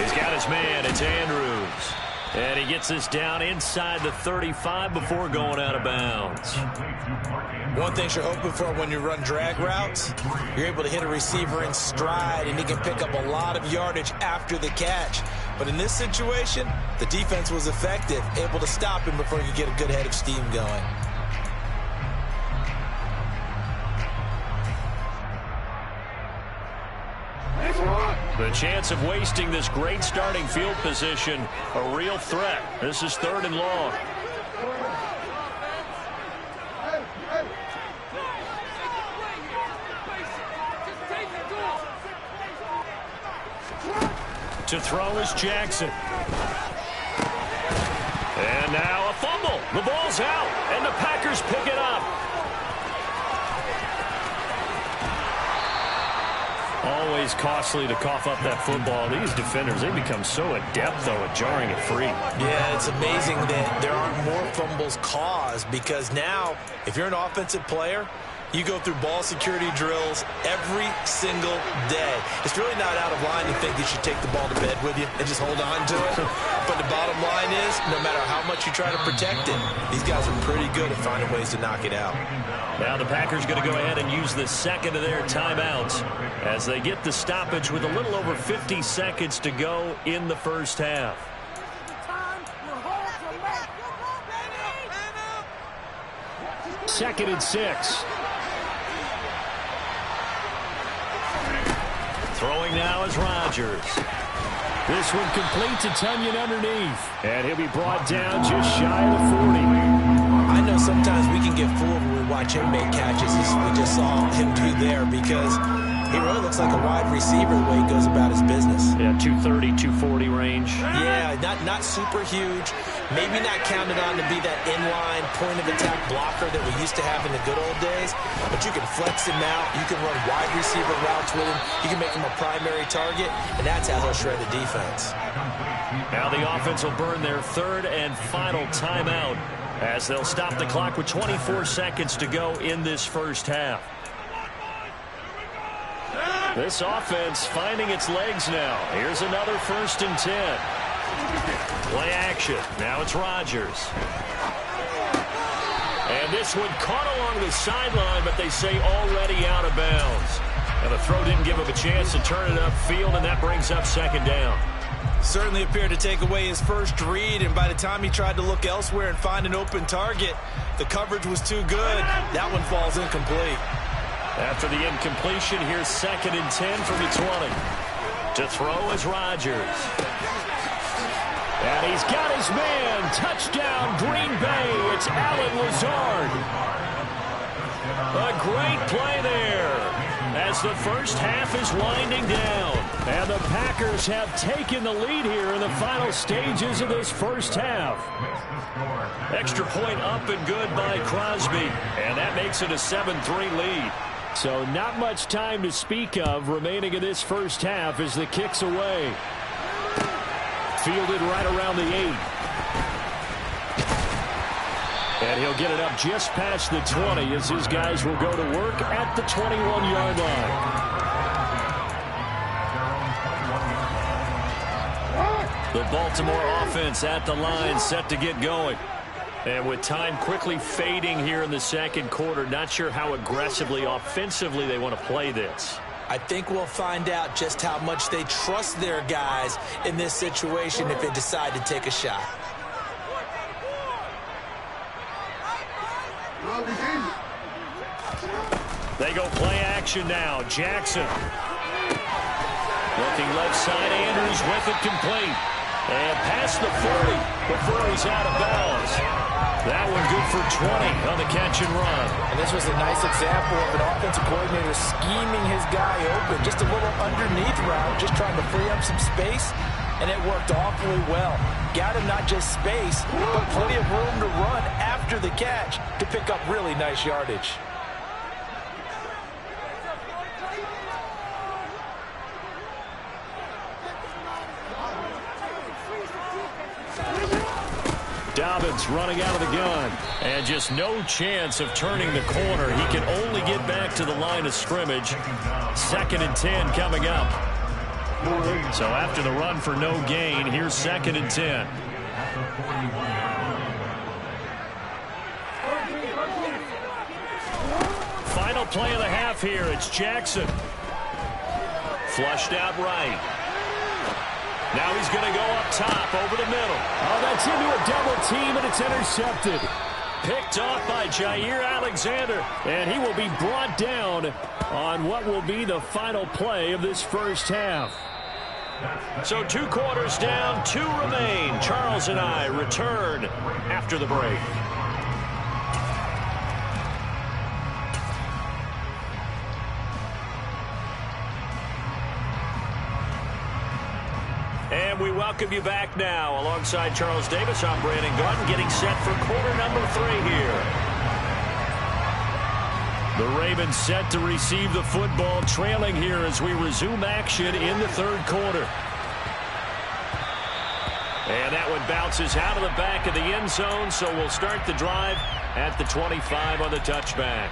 He's got his man. It's Andrews. And he gets this down inside the 35 before going out of bounds. One thing you're hoping for when you run drag routes, you're able to hit a receiver in stride, and he can pick up a lot of yardage after the catch. But in this situation, the defense was effective, able to stop him before he could get a good head of steam going. The chance of wasting this great starting field position, a real threat. This is 3rd and long. To throw is Jackson. And now a fumble. The ball's out, and the Packers pick it up. Always costly to cough up that football. These defenders, they become so adept, though, at jarring it free. Yeah, it's amazing that there aren't more fumbles caused, because now, if you're an offensive player, you go through ball security drills every single day. It's really not out of line to think that you take the ball to bed with you and just hold on to it. But the bottom line is, no matter how much you try to protect it, these guys are pretty good at finding ways to knock it out. Now the Packers going to go ahead and use the 2nd of their timeouts as they get the stoppage with a little over 50 seconds to go in the first half. 2nd and 6. Throwing now is Rodgers. This one complete to Tunyon underneath. And he'll be brought down just shy of the 40. I know sometimes we can get fooled when we watch him make catches, as we just saw him do there, because He really looks like a wide receiver the way he goes about his business. Yeah, 230, 240 range. Yeah, not super huge. Maybe not counted on to be that inline point-of-attack blocker that we used to have in the good old days. But you can flex him out. You can run wide receiver routes with him. You can make him a primary target, and that's how he'll shred the defense. Now the offense will burn their third and final timeout as they'll stop the clock with 24 seconds to go in this first half. This offense finding its legs now. Here's another 1st and 10. Play action. Now it's Rodgers. And this one caught along the sideline, but they say already out of bounds. And the throw didn't give him a chance to turn it upfield, and that brings up 2nd down. Certainly appeared to take away his first read, and by the time he tried to look elsewhere and find an open target, the coverage was too good. That one falls incomplete. After the incompletion, here's 2nd and 10 from the 20. To throw is Rodgers. And he's got his man. Touchdown, Green Bay. It's Allen Lazard. A great play there as the first half is winding down. And the Packers have taken the lead here in the final stages of this first half. Extra point up and good by Crosby. And that makes it a 7-3 lead. So not much time to speak of remaining in this first half as the kick's away. Fielded right around the 8. And he'll get it up just past the 20 as his guys will go to work at the 21-yard line. The Baltimore offense at the line set to get going. And with time quickly fading here in the second quarter, not sure how aggressively, offensively they want to play this. I think we'll find out just how much they trust their guys in this situation if they decide to take a shot. They go play action now. Jackson. Looking left side, Andrews with it complete. And past the 40 before he's out of bounds. That one good for 20 on the catch and run. And this was a nice example of an offensive coordinator scheming his guy open. Just a little underneath route, just trying to free up some space. And it worked awfully well. Got him not just space, but plenty of room to run after the catch to pick up really nice yardage. Dobbins running out of the gun. And just no chance of turning the corner. He can only get back to the line of scrimmage. 2nd and 10 coming up. So after the run for no gain, here's 2nd and 10. Final play of the half here. It's Jackson. Flushed out right. Now he's going to go up top over the middle. Oh, that's into a double team, and it's intercepted. Picked off by Jair Alexander, and he will be brought down on what will be the final play of this first half. So 2 quarters down, 2 remain. Charles and I return after the break. And we welcome you back now. Alongside Charles Davis, I'm Brandon Gaudin, getting set for quarter number 3 here. The Ravens set to receive the football, trailing here as we resume action in the 3rd quarter. And that one bounces out of the back of the end zone, so we'll start the drive at the 25 on the touchback.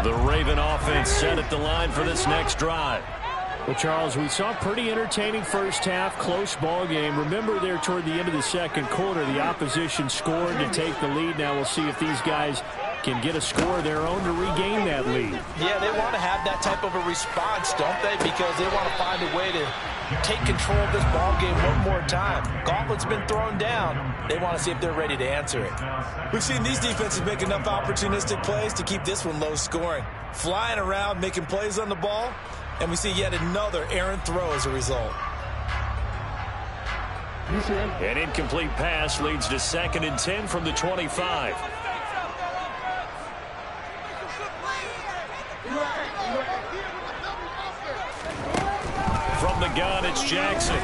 The Raven offense set at the line for this next drive. Well, Charles, we saw a pretty entertaining first half, close ball game. Remember there toward the end of the second quarter, the opposition scored to take the lead. Now we'll see if these guys can get a score of their own to regain that lead. Yeah, they want to have that type of a response, don't they? Because they want to find a way to take control of this ball game one more time. Gauntlet's been thrown down. They want to see if they're ready to answer it. We've seen these defenses make enough opportunistic plays to keep this one low scoring. flying around, making plays on the ball, and we see yet another errant throw as a result. An incomplete pass leads to 2nd and 10 from the 25. From the gun, it's Jackson.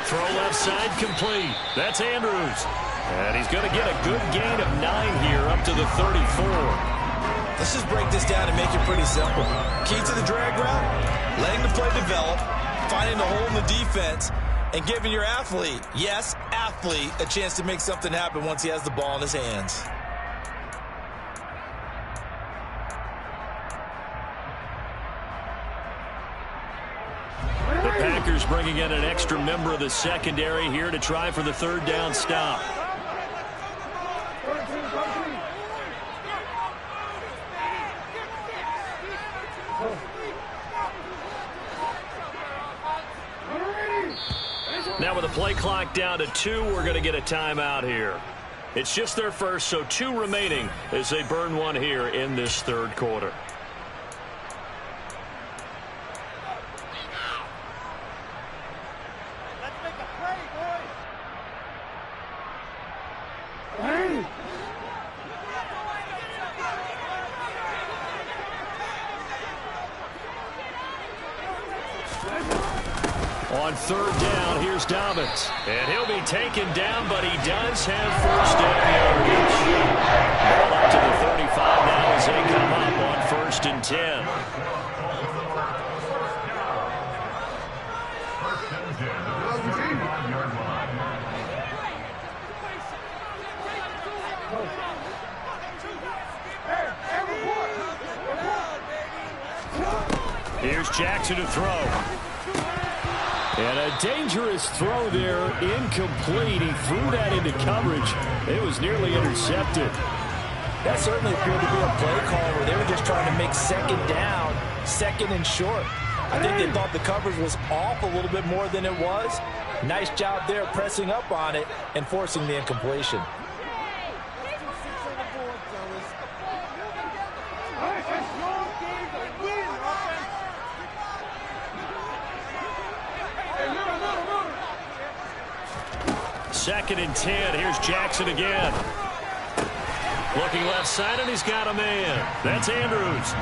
Throw left side complete. That's Andrews. And he's going to get a good gain of 9 here up to the 34. Let's just break this down and make it pretty simple. Key to the drag route, letting the play develop, finding the hole in the defense, and giving your athlete, yes, athlete, a chance to make something happen once he has the ball in his hands. The Packers bringing in an extra member of the secondary here to try for the 3rd down stop. Now with the play clock down to 2, we're going to get a timeout here. It's just their first, so 2 remaining as they burn one here in this 3rd quarter. On 3rd down, here's Dobbins. And he'll be taken down, but he does have 1st down yardage. Ball up to the 35 now as they come up on 1st and 10. Here's Jackson to throw. And a dangerous throw there, incomplete. He threw that into coverage. It was nearly intercepted. That certainly appeared to be a play call where they were just trying to make 2nd down, 2nd and short. I think they thought the coverage was off a little bit more than it was. Nice job there pressing up on it and forcing the incompletion. Second and 10. Here's Jackson again. Looking left side, and he's got a man. That's Andrews.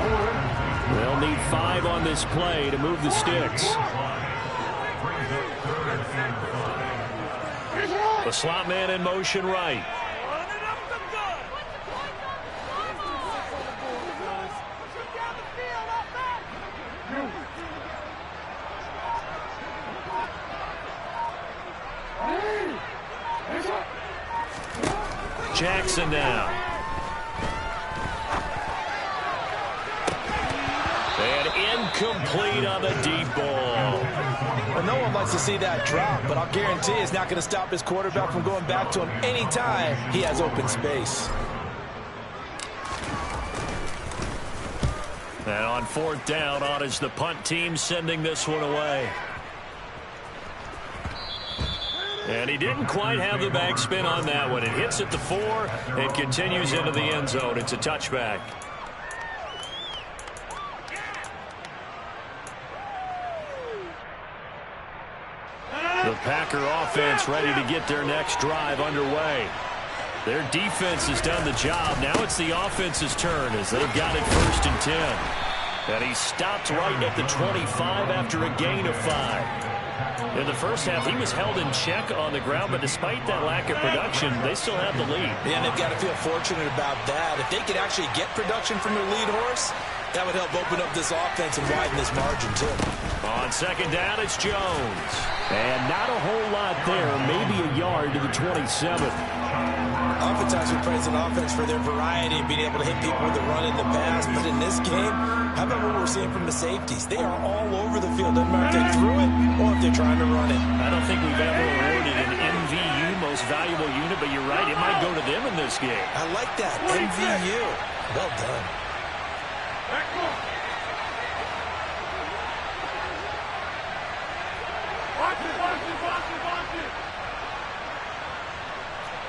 They'll need 5 on this play to move the sticks. The slot man in motion right. Jackson now. And incomplete on the deep ball. Well, no one likes to see that drop, but I'll guarantee it's not going to stop his quarterback from going back to him anytime he has open space. And on 4th down, on is the punt team sending this one away. And he didn't quite have the backspin on that one. It hits at the 4 and continues into the end zone. It's a touchback. The Packer offense ready to get their next drive underway. Their defense has done the job. Now it's the offense's turn as they've got it 1st and 10. And he stopped right at the 25 after a gain of 5. In the first half, he was held in check on the ground, but despite that lack of production, they still have the lead. Yeah, and they've got to feel fortunate about that. If they could actually get production from their lead horse, that would help open up this offense and widen this margin, too. On 2nd down, it's Jones. And not a whole lot there, maybe a yard to the 27th. Oftentimes we praise an offense for their variety and being able to hit people with the run in the pass. But in this game, how about what we're seeing from the safeties? They are all over the field. Doesn't matter if they threw it or if they're trying to run it. I don't think we've ever awarded an MVU, most valuable unit, but you're right, it might go to them in this game. I like that. MVU. Well done. Watch it, watch it, watch it, watch it.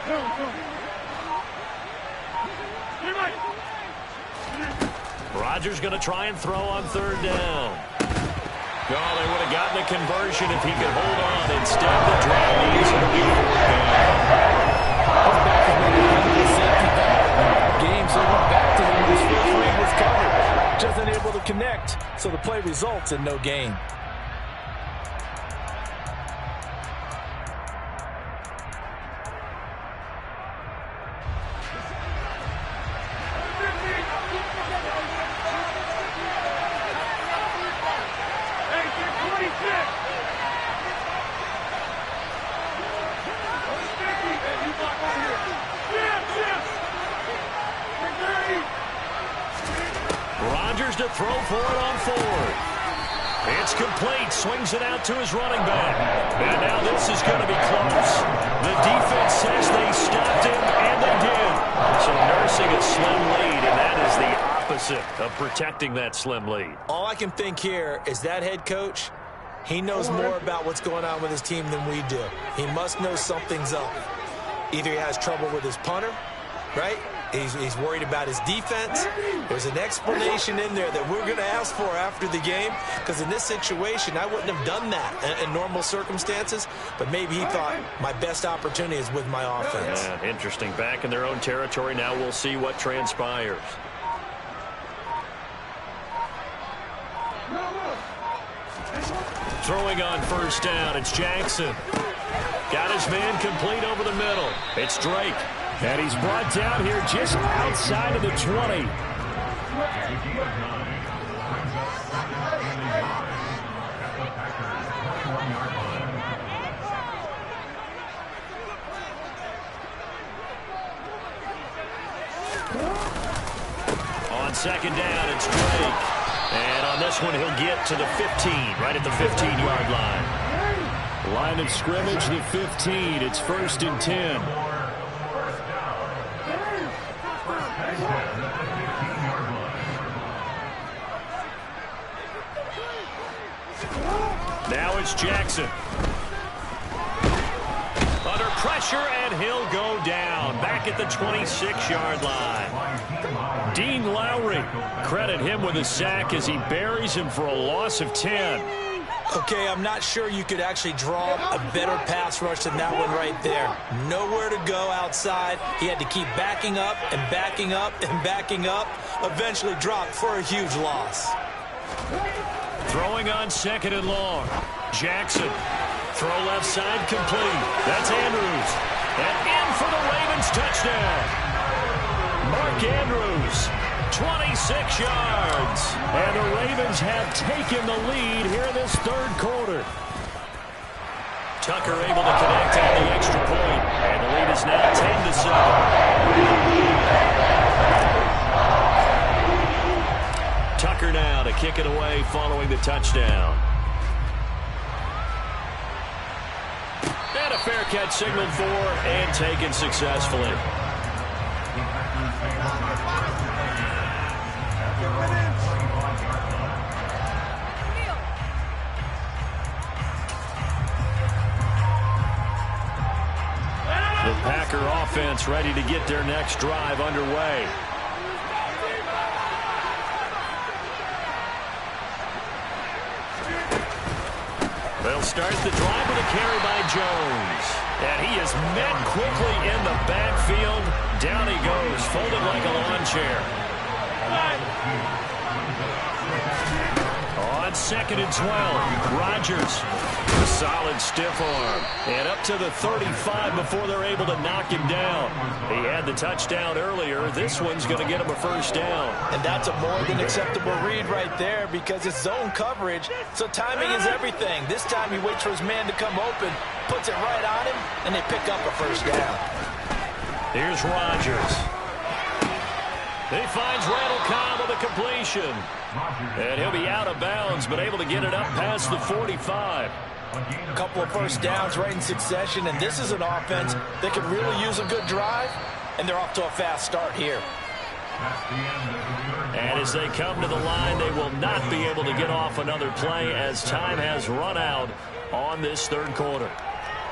Go, go. Hey, Mike. Rodgers going to try and throw on third down. Oh, they would have gotten a conversion if he could hold on. Instead, the drive leads him to be fourth down. His back has made a safety valve. Games that went back to him when his first read was covered. Just unable to connect, so the play results in no gain. To throw for it on fourth. It's complete. Swings it out to his running back. And now this is going to be close. The defense says they stopped him, and they did. So nursing a slim lead, and that is the opposite of protecting that slim lead. All I can think here is that head coach, he knows more about what's going on with his team than we do. He must know something's up. Either he has trouble with his punter, right? He's worried about his defense. There's an explanation in there that we're going to ask for after the game, because in this situation, I wouldn't have done that in normal circumstances, but maybe he thought my best opportunity is with my offense. Yeah, interesting. Back in their own territory. Now we'll see what transpires. Throwing on first down, it's Jackson. Got his man complete over the middle. It's Drake. And he's brought down here just outside of the 20. On second down, it's Drake. And on this one, he'll get to the 15, right at the 15-yard line. Line of scrimmage, the 15. It's 1st and 10. Now it's Jackson. Under pressure, and he'll go down. Back at the 26-yard line. Dean Lowry, credit him with a sack as he buries him for a loss of 10. Okay, I'm not sure you could actually draw a better pass rush than that one right there. Nowhere to go outside. He had to keep backing up and backing up and backing up. Eventually dropped for a huge loss. Throwing on second and long. Jackson. Throw left side complete. That's Andrews. And in for the Ravens touchdown. Mark Andrews. 26 yards. And the Ravens have taken the lead here in this third quarter. Tucker able to connect on the extra point. And the lead is now 10-7. Tucker now to kick it away following the touchdown. And a fair catch signaled for and taken successfully. The Packer offense ready to get their next drive underway. They'll start the drive with a carry by Jones. And he is met quickly in the backfield. Down he goes, folded like a lawn chair. On second and 12, Rodgers. A solid stiff arm. And up to the 35 before they're able to knock him down. He had the touchdown earlier. This one's going to get him a first down. And that's a more than acceptable read right there because it's zone coverage, so timing is everything. This time he waits for his man to come open, puts it right on him, and they pick up a first down. Here's Rodgers. He finds Randall Cobb with a completion. And he'll be out of bounds, but able to get it up past the 45. A couple of first downs right in succession, and this is an offense that could really use a good drive, and they're off to a fast start here. And as they come to the line, they will not be able to get off another play as time has run out on this third quarter.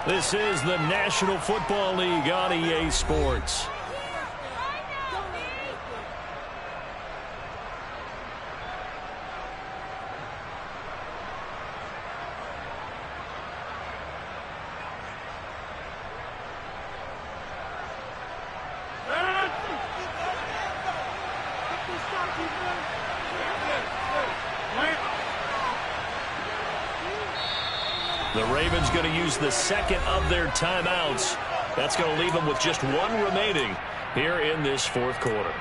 This is the National Football League on EA Sports. The Ravens going to use the second of their timeouts. That's going to leave them with just one remaining here in this fourth quarter.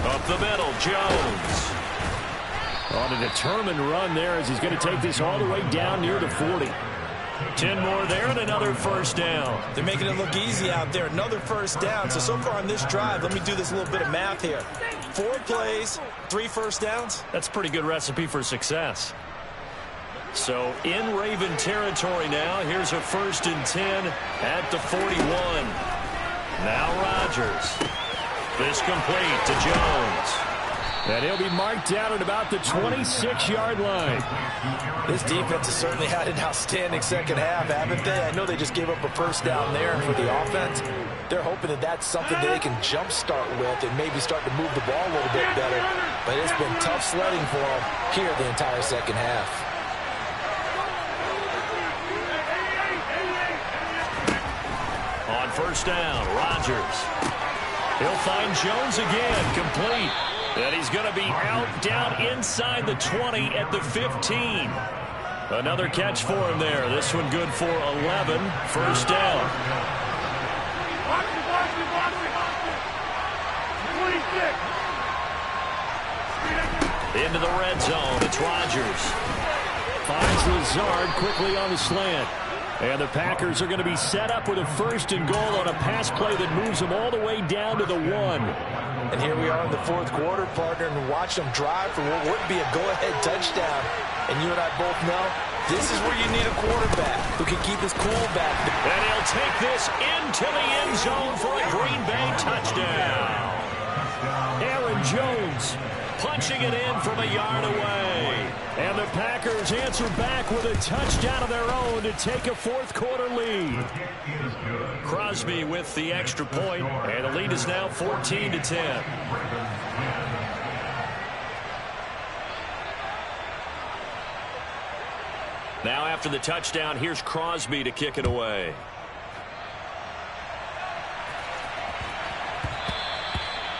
Up the middle, Jones. On a determined run there as he's going to take this all the way down near the 40. 10 more there and another first down. They're making it look easy out there. Another first down. So far on this drive, let me do this little bit of math here. 4 plays, 3 first downs. That's a pretty good recipe for success. So in Raven territory now, here's a 1st and 10 at the 41. Now Rodgers. This complete to Jones. And he'll be marked down at about the 26-yard line. This defense has certainly had an outstanding second half, haven't they? I know they just gave up a first down there, and for the offense, they're hoping that that's something that they can jumpstart with and maybe start to move the ball a little bit better. But it's been tough sledding for them here the entire second half. On first down, Rodgers. He'll find Jones again, complete. And he's going to be out, down inside the 20 at the 15. Another catch for him there. This one good for 11. First down. Into the red zone. It's Rodgers. Finds Lazard quickly on the slant. And the Packers are going to be set up with a 1st and goal on a pass play that moves them all the way down to the 1. And here we are in the fourth quarter, partner, and watch them drive for what would be a go-ahead touchdown. And you and I both know this is where you need a quarterback who can keep his cool back. And he'll take this into the end zone for a Green Bay touchdown. Aaron Jones punching it in from a yard away. And the Packers answer back with a touchdown of their own to take a fourth quarter lead. Crosby with the extra point, and the lead is now 14-10. Now after the touchdown, here's Crosby to kick it away.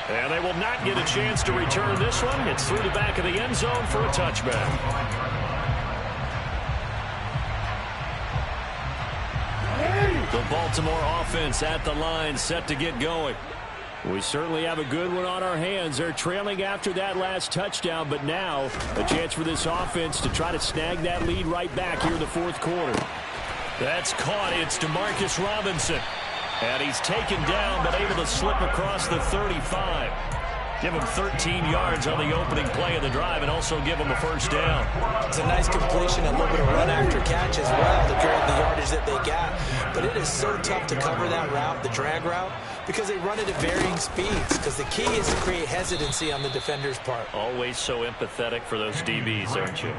And they will not get a chance to return this one. It's through the back of the end zone for a touchback. The Baltimore offense at the line, set to get going. We certainly have a good one on our hands. They're trailing after that last touchdown, but now a chance for this offense to try to snag that lead right back here in the fourth quarter. That's caught. It's DeMarcus Robinson. And he's taken down, but able to slip across the 35. Give him 13 yards on the opening play of the drive and also give him a first down. It's a nice completion, a little bit of run after catch as well to create the yardage that they got. But it is so tough to cover that route, the drag route, because they run it at varying speeds. Because the key is to create hesitancy on the defender's part. Always so empathetic for those DBs, aren't you?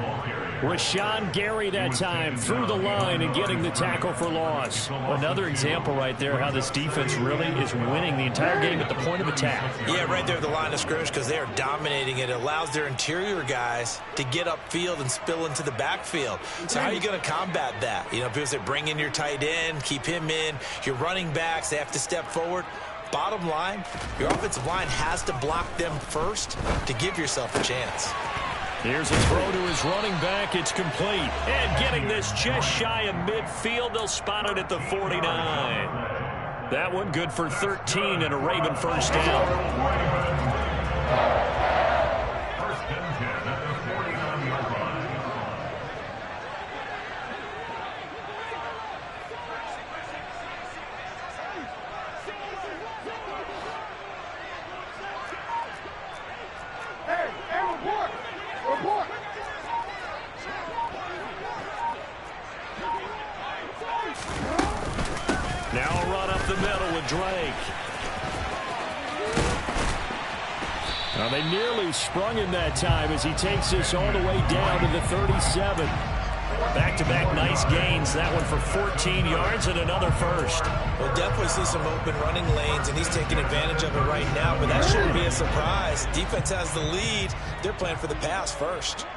Rashawn Gary that time through the line and getting the tackle for loss. Another example right there how this defense really is winning the entire game at the point of attack. Yeah, right there at the line of scrimmage because they are dominating it. It allows their interior guys to get upfield and spill into the backfield. So how are you going to combat that? You know, because they bring in your tight end, keep him in. Your running backs, they have to step forward. Bottom line, your offensive line has to block them first to give yourself a chance. Here's a throw to his running back. It's complete. And getting this just shy of midfield. They'll spot it at the 49. That one good for 13 and a Raven first down. Now a run up the middle with Drake. Now they nearly sprung him that time as he takes this all the way down to the 37. Back-to-back nice gains. That one for 14 yards and another first. We'll definitely see some open running lanes, and he's taking advantage of it right now, but that shouldn't be a surprise. Defense has the lead. They're playing for the pass first.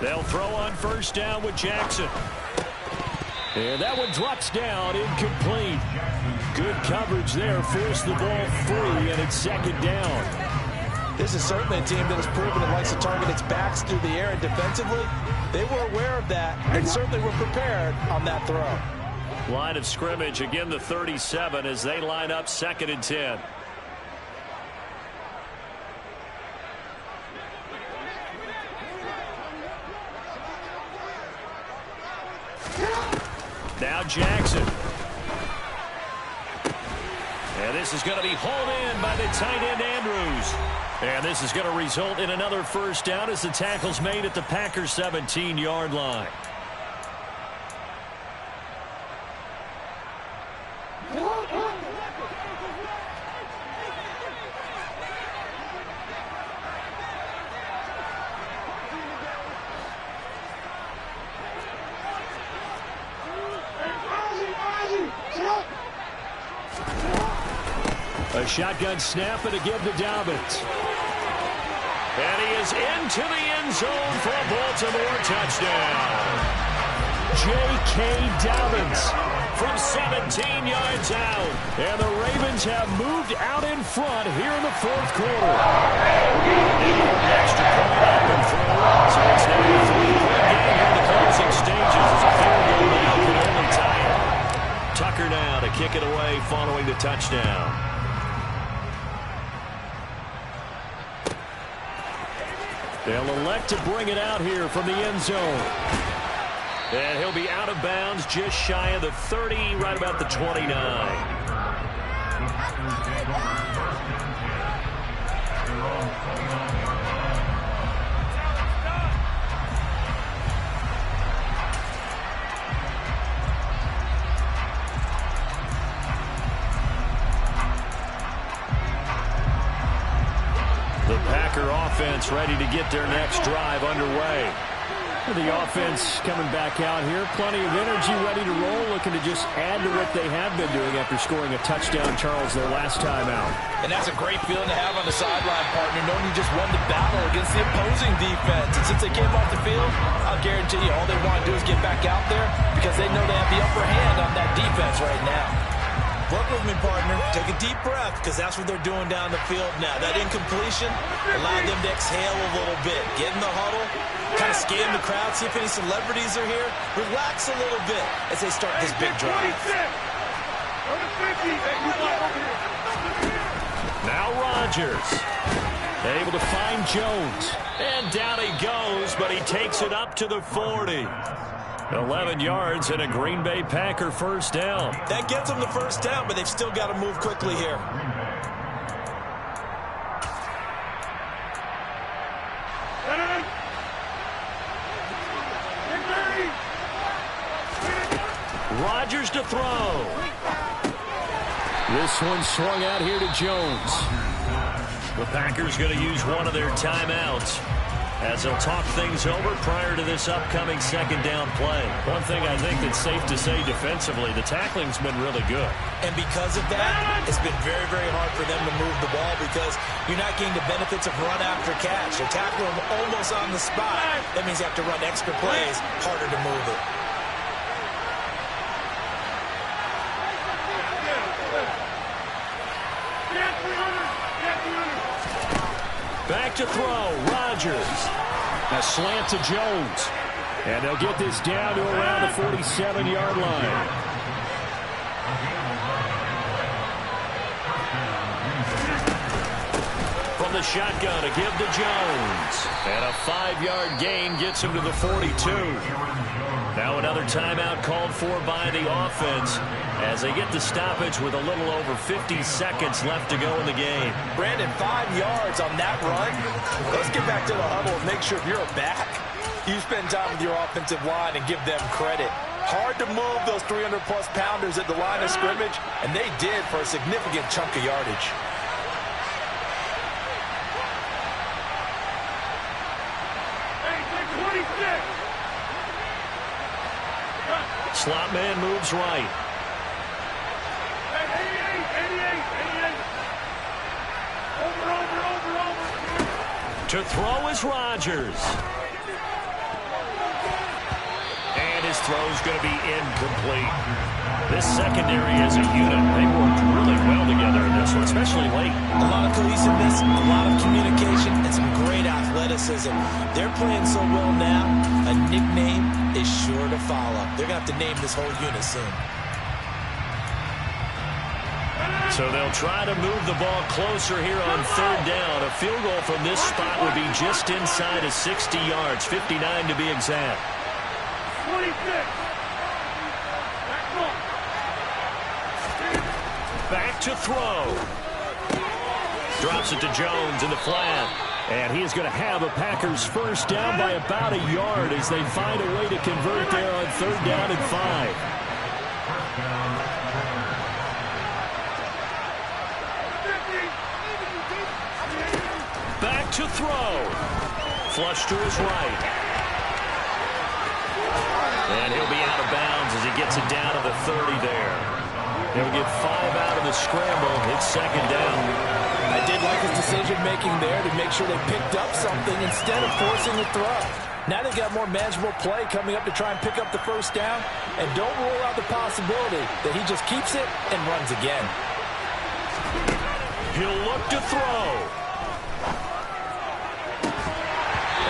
They'll throw on first down with Jackson. And that one drops down, incomplete. Good coverage there, forced the ball free, and it's second down. This is certainly a team that has proven it likes to target its backs through the air, and defensively, they were aware of that and certainly were prepared on that throw. Line of scrimmage, again the 37 as they line up 2nd and 10. Now Jackson. And this is going to be hauled in by the tight end Andrews. And this is going to result in another first down as the tackle's made at the Packers 17-yard line. A shotgun snap and a give to Dobbins. And he is into the end zone for a Baltimore touchdown. J.K. Dobbins from 17 yards out. And the Ravens have moved out in front here in the 4th quarter. Extra point up and through. So it's now a 3-point game here in the closing stages as a field goal now can only tie it. Tucker now to kick it away following the touchdown. They'll elect to bring it out here from the end zone. And he'll be out of bounds just shy of the 30, right about the 29. The Packer offense ready to get their next drive underway. The offense coming back out here. Plenty of energy, ready to roll, looking to just add to what they have been doing after scoring a touchdown, Charles, their last time out. And that's a great feeling to have on the sideline, partner, knowing you just won the battle against the opposing defense. And since they came off the field, I'll guarantee you all they want to do is get back out there because they know they have the upper hand on that defense right now. Work with me, partner. Take a deep breath because that's what they're doing down the field now. That incompletion allowed them to exhale a little bit. Get in the huddle, kind of scan the crowd, see if any celebrities are here. Relax a little bit as they start this big drive. Now Rodgers. Able to find Jones. And down he goes, but he takes it up to the 40. 11 yards and a Green Bay Packer first down. That gets them the first down, but they've still got to move quickly here. Rodgers to throw. This one swung out here to Jones. The Packers going to use one of their timeouts as they'll talk things over prior to this upcoming second down play. One thing I think that's safe to say defensively, the tackling's been really good. And because of that, it's been very, very hard for them to move the ball because you're not getting the benefits of run after catch. They're tackling them almost on the spot. That means you have to run extra plays, harder to move it. Back to throw, Rodgers. A slant to Jones. And they'll get this down to around the 47-yard line. From the shotgun, a give to Jones. And a 5-yard gain gets him to the 42. Now another timeout called for by the offense as they get the stoppage with a little over 50 seconds left to go in the game. Brandon, 5 yards on that run. Let's get back to the huddle and make sure if you're a back, You spend time with your offensive line and give them credit. Hard to move those 300-plus pounders at the line of scrimmage, and they did for a significant chunk of yardage. Slot man moves right. 88. Over. To throw is Rodgers. And his throw's going to be incomplete. This secondary as a unit, they worked really well together in this one, especially late. A lot of cohesiveness, a lot of communication, and some great athleticism. They're playing so well now, a nickname is sure to follow. They're going to have to name this whole unit soon. So they'll try to move the ball closer here on third down. A field goal from this spot would be just inside of 60 yards, 59 to be exact. 26. Back to throw. Drops it to Jones in the flat. And he is going to have a Packers first down by about a yard as they find a way to convert there on third down and 5. Back to throw. Flush to his right. And he'll be out of bounds as he gets it down to the 30 there. He'll get 5 out of the scramble. It's second down. I did like his decision-making there to make sure they picked up something instead of forcing the throw. Now they've got more manageable play coming up to try and pick up the first down. And don't rule out the possibility that he just keeps it and runs again. He'll look to throw.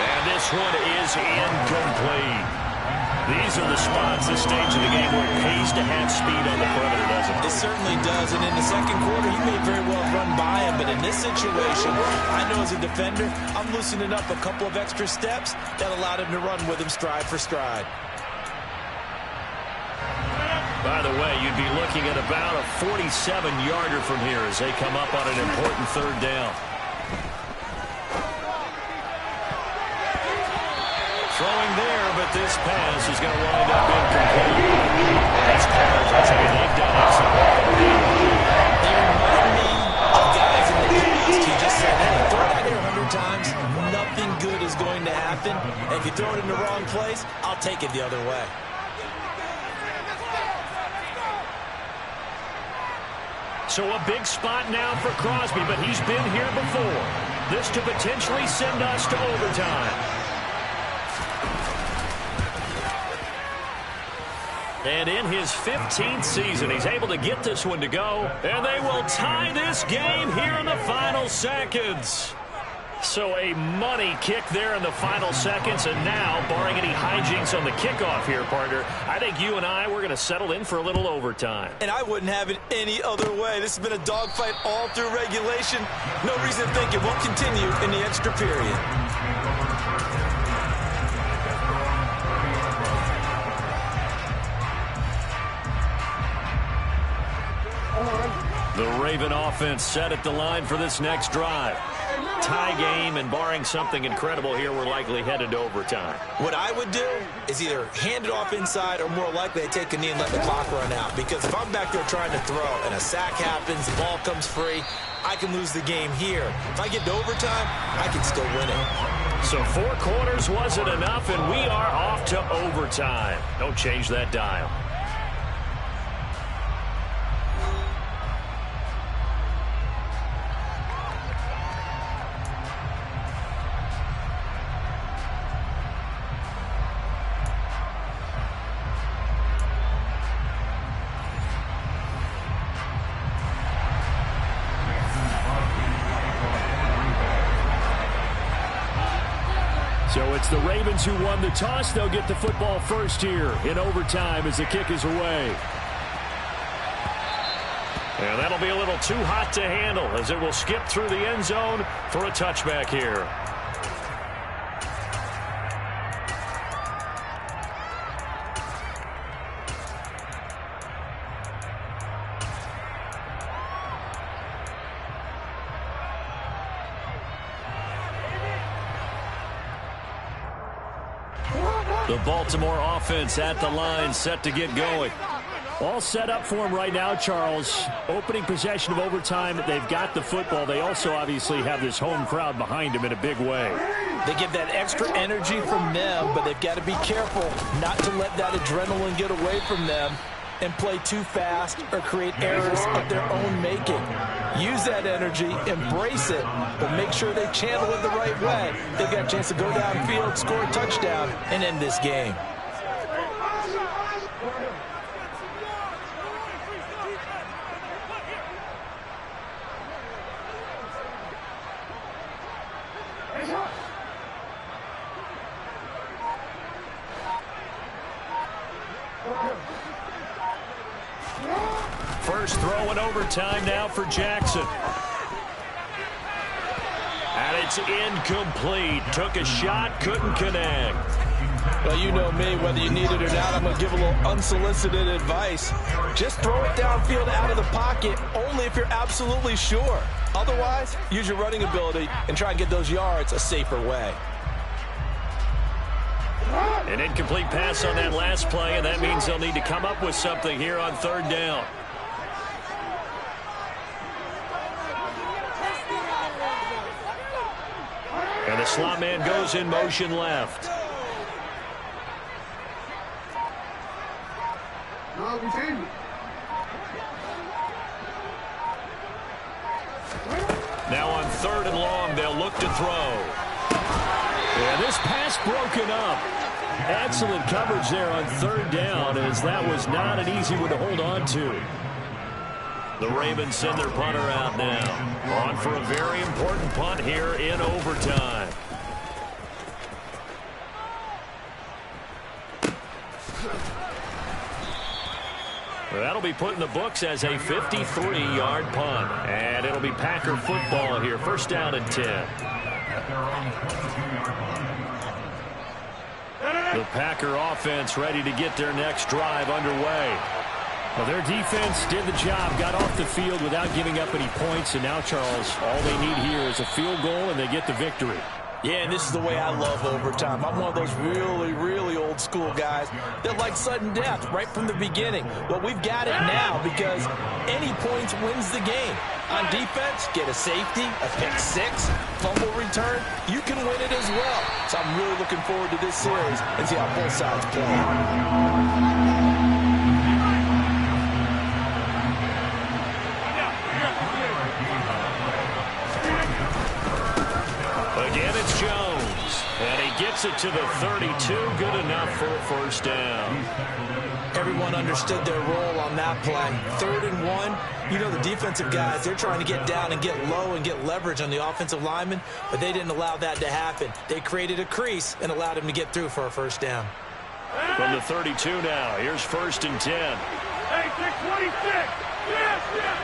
And this one is incomplete. These are the spots, this stage of the game, where it pays to have speed on the perimeter, doesn't it? It certainly does, and in the second quarter, he may very well run by him, but in this situation, I know as a defender, I'm loosening up a couple of extra steps that allowed him to run with him stride for stride. By the way, you'd be looking at about a 47-yarder from here as they come up on an important third down. Throwing there, but this pass is going to wind up incomplete. That's Cardinals. That's how they've done excellent. They remind me of guys in the past. He just said, hey, throw it out here 100 times. Nothing good is going to happen. And if you throw it in the wrong place, I'll take it the other way. So a big spot now for Crosby, but he's been here before. This to potentially send us to overtime. And in his 15th season, he's able to get this one to go. And they will tie this game here in the final seconds. So a money kick there in the final seconds. And now, barring any hijinks on the kickoff here, partner, I think you and I, we're going to settle in for a little overtime. And I wouldn't have it any other way. This has been a dogfight all through regulation. No reason to think it won't continue in the extra period. The Raven offense set at the line for this next drive. Tie game, and barring something incredible here, we're likely headed to overtime. What I would do is either hand it off inside or more likely I take a knee and let the clock run out. Because if I'm back there trying to throw and a sack happens, the ball comes free, I can lose the game here. If I get to overtime, I can still win it. So 4 quarters wasn't enough, and we are off to overtime. Don't change that dial. So it's the Ravens who won the toss. They'll get the football first here in overtime as the kick is away. And that'll be a little too hot to handle as it will skip through the end zone for a touchback here. The Baltimore offense at the line, set to get going. All set up for him right now, Charles. Opening possession of overtime. They've got the football. They also obviously have this home crowd behind them in a big way. They get that extra energy from them, but they've got to be careful not to let that adrenaline get away from them and play too fast or create errors of their own making. Use that energy, embrace it, but make sure they channel it the right way. They've got a chance to go downfield, score a touchdown, and end this game. First throw in overtime now for Jackson. And it's incomplete. Took a shot, couldn't connect. Well, you know me, whether you need it or not, I'm going to give a little unsolicited advice. Just throw it downfield out of the pocket, only if you're absolutely sure. Otherwise, use your running ability and try and get those yards a safer way. An incomplete pass on that last play, and that means they'll need to come up with something here on third down. And the slot man goes in motion left. Now on third and long, they'll look to throw. And this pass broken up. Excellent coverage there on third down, as that was not an easy one to hold on to. The Ravens send their punter out now. On for a very important punt here in overtime. That'll be put in the books as a 53-yard punt. And it'll be Packer football here. First down and 10. The Packer offense ready to get their next drive underway. Well, their defense did the job, got off the field without giving up any points, and now, Charles, all they need here is a field goal, and they get the victory. Yeah, and this is the way I love overtime. I'm one of those really, really old school guys that like sudden death right from the beginning. Well, we've got it now because any points wins the game. On defense, get a safety, a pick six, fumble return, you can win it as well. So I'm really looking forward to this series and see how both sides play. Again, it's Jones, and he gets it to the 32, good enough for a first down. Everyone understood their role on that play. 3rd and 1, you know the defensive guys, they're trying to get down and get low and get leverage on the offensive lineman, but they didn't allow that to happen. They created a crease and allowed him to get through for a first down. From the 32 now, here's 1st and 10. Hey, 626! Yes, yes!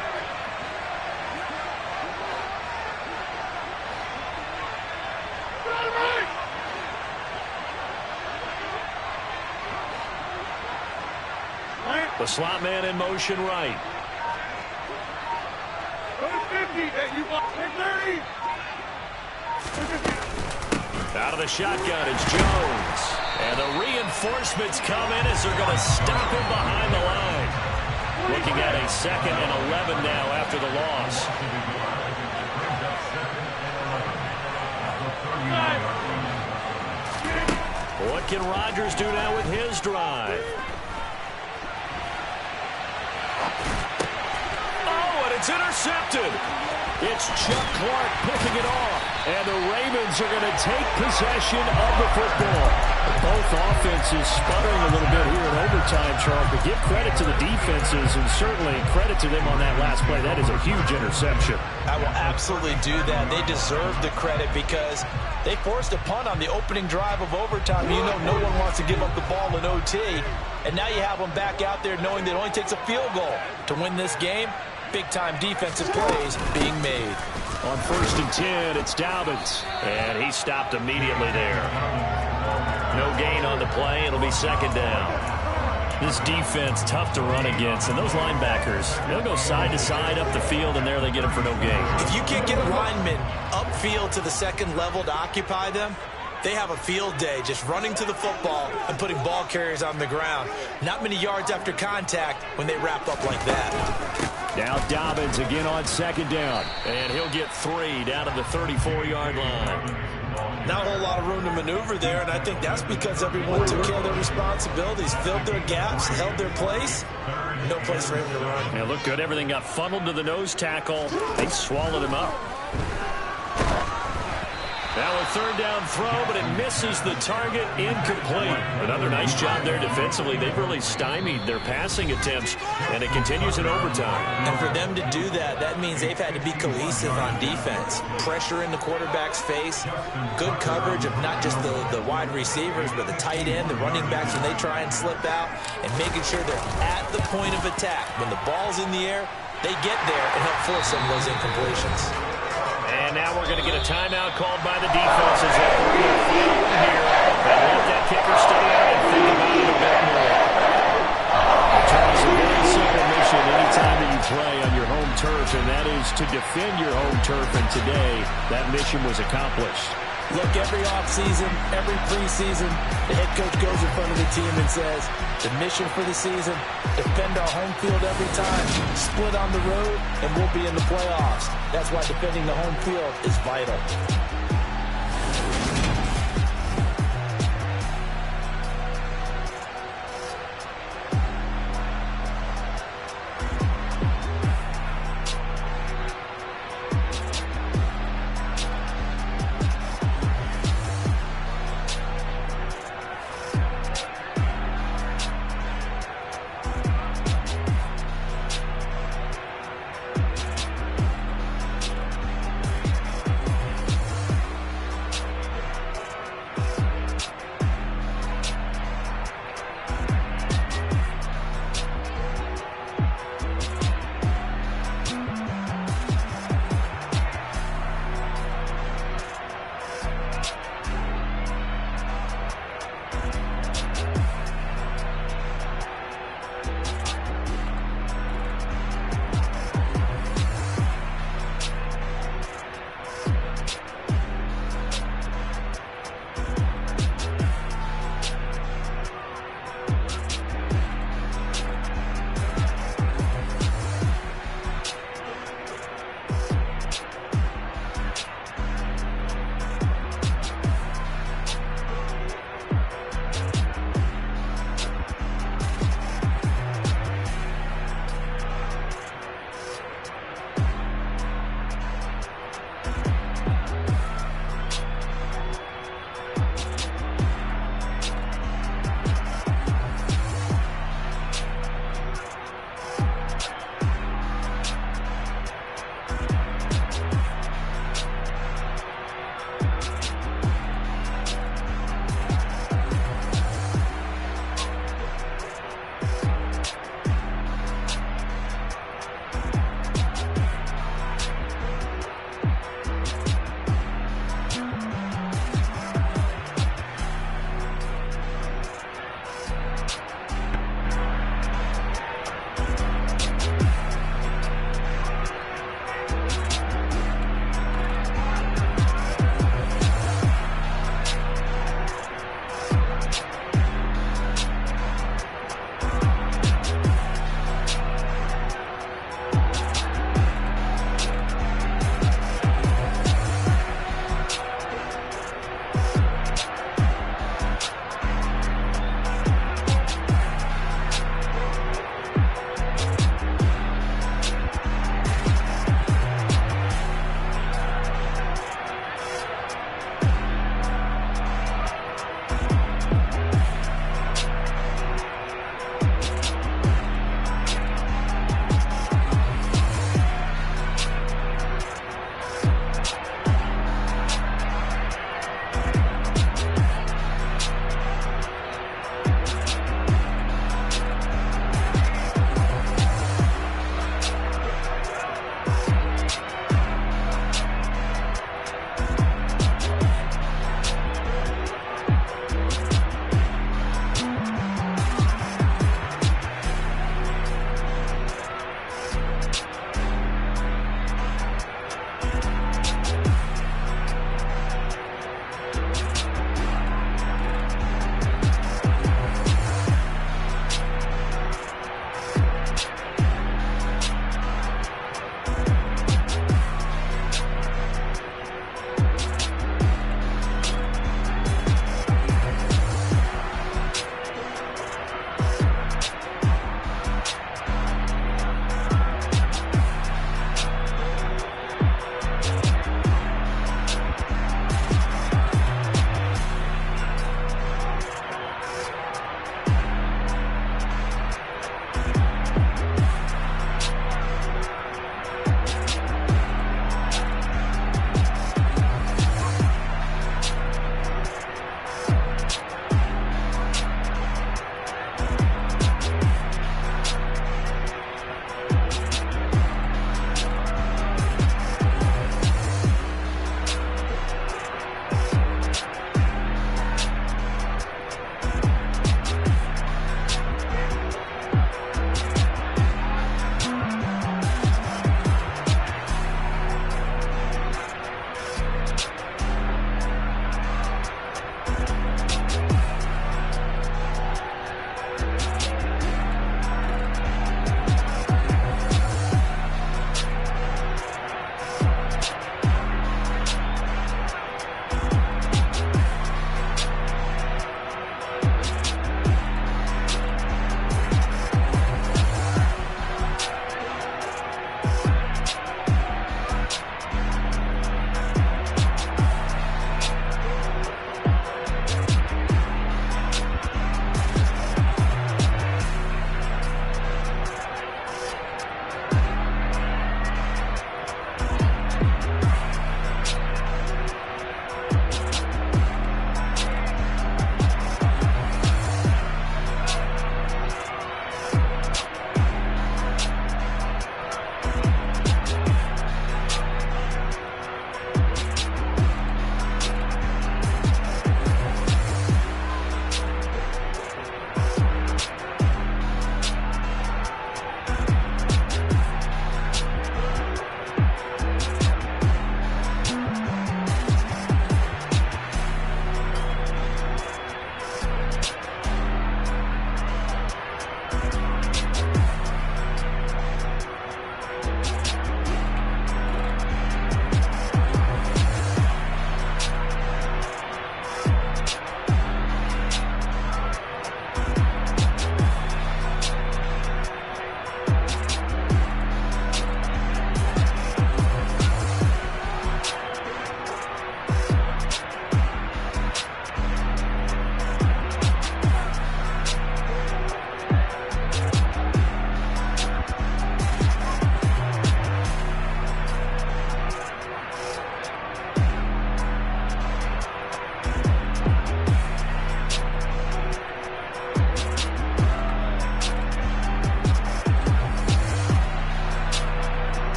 The slot man in motion right. 50, you want 30. Out of the shotgun is Jones. And the reinforcements come in as they're going to stop him behind the line. Looking at a 2nd and 11 now after the loss. What can Rodgers do now with his drive? It's intercepted. It's Chuck Clark picking it off. And the Ravens are going to take possession of the football. Both offenses sputtering a little bit here in overtime, Charles, but give credit to the defenses and certainly credit to them on that last play. That is a huge interception. I will absolutely do that. They deserve the credit because they forced a punt on the opening drive of overtime. You know no one wants to give up the ball in OT. And now you have them back out there knowing that it only takes a field goal to win this game. Big-time defensive plays being made. On 1st and 10, it's Dobbins. And he stopped immediately there. No gain on the play. It'll be 2nd down. This defense, tough to run against. And those linebackers, they'll go side to side up the field, and there they get them for no gain. If you can't get linemen upfield to the 2nd level to occupy them, They have a field day just running to the football and putting ball carriers on the ground. Not many yards after contact when they wrap up like that. Now Dobbins again on second down. And he'll get 3 down to the 34-yard line. Not a whole lot of room to maneuver there, and I think that's because everyone took care of their responsibilities, filled their gaps, held their place. No place for him to run. Yeah, looked good. Everything got funneled to the nose tackle. They swallowed him up. Now a third down throw, but it misses the target, incomplete. Another nice job there defensively. They've really stymied their passing attempts, and it continues in overtime. And for them to do that, that means they've had to be cohesive on defense. Pressure in the quarterback's face, good coverage of not just the wide receivers, but the tight end, the running backs when they try and slip out, and making sure they're at the point of attack. When the ball's in the air, they get there and help force some of those incompletions. And now we're going to get a timeout called by the defense as they bring it here and let that kicker stay out and think about it a bit more. It's a very simple mission anytime that you play on your home turf, and that is to defend your home turf, and today that mission was accomplished. Look, every offseason, every preseason, the head coach goes in front of the team and says, the mission for the season, defend our home field every time, split on the road, and we'll be in the playoffs. That's why defending the home field is vital.